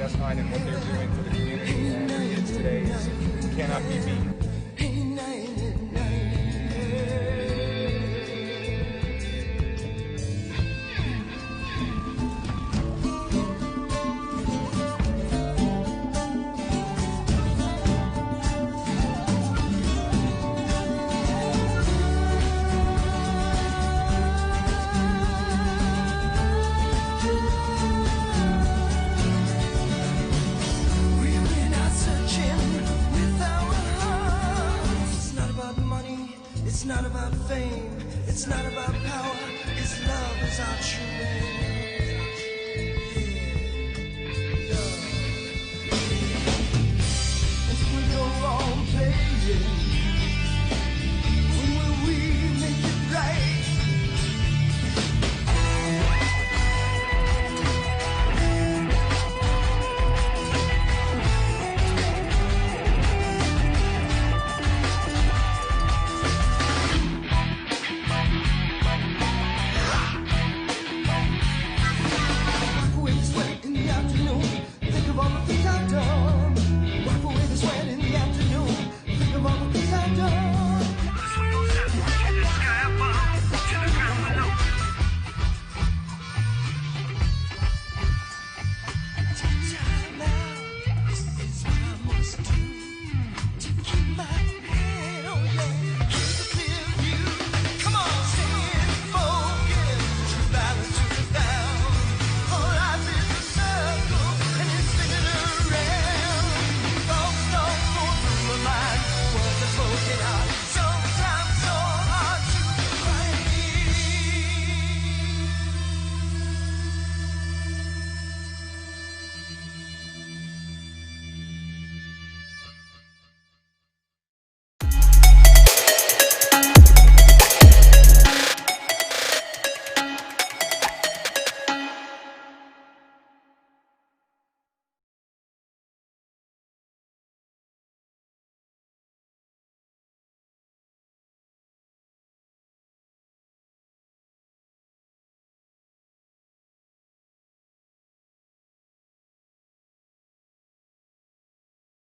Destine and what they're doing for the community and kids today cannot be beat. It's not about fame, it's not about power, it's love is our true name.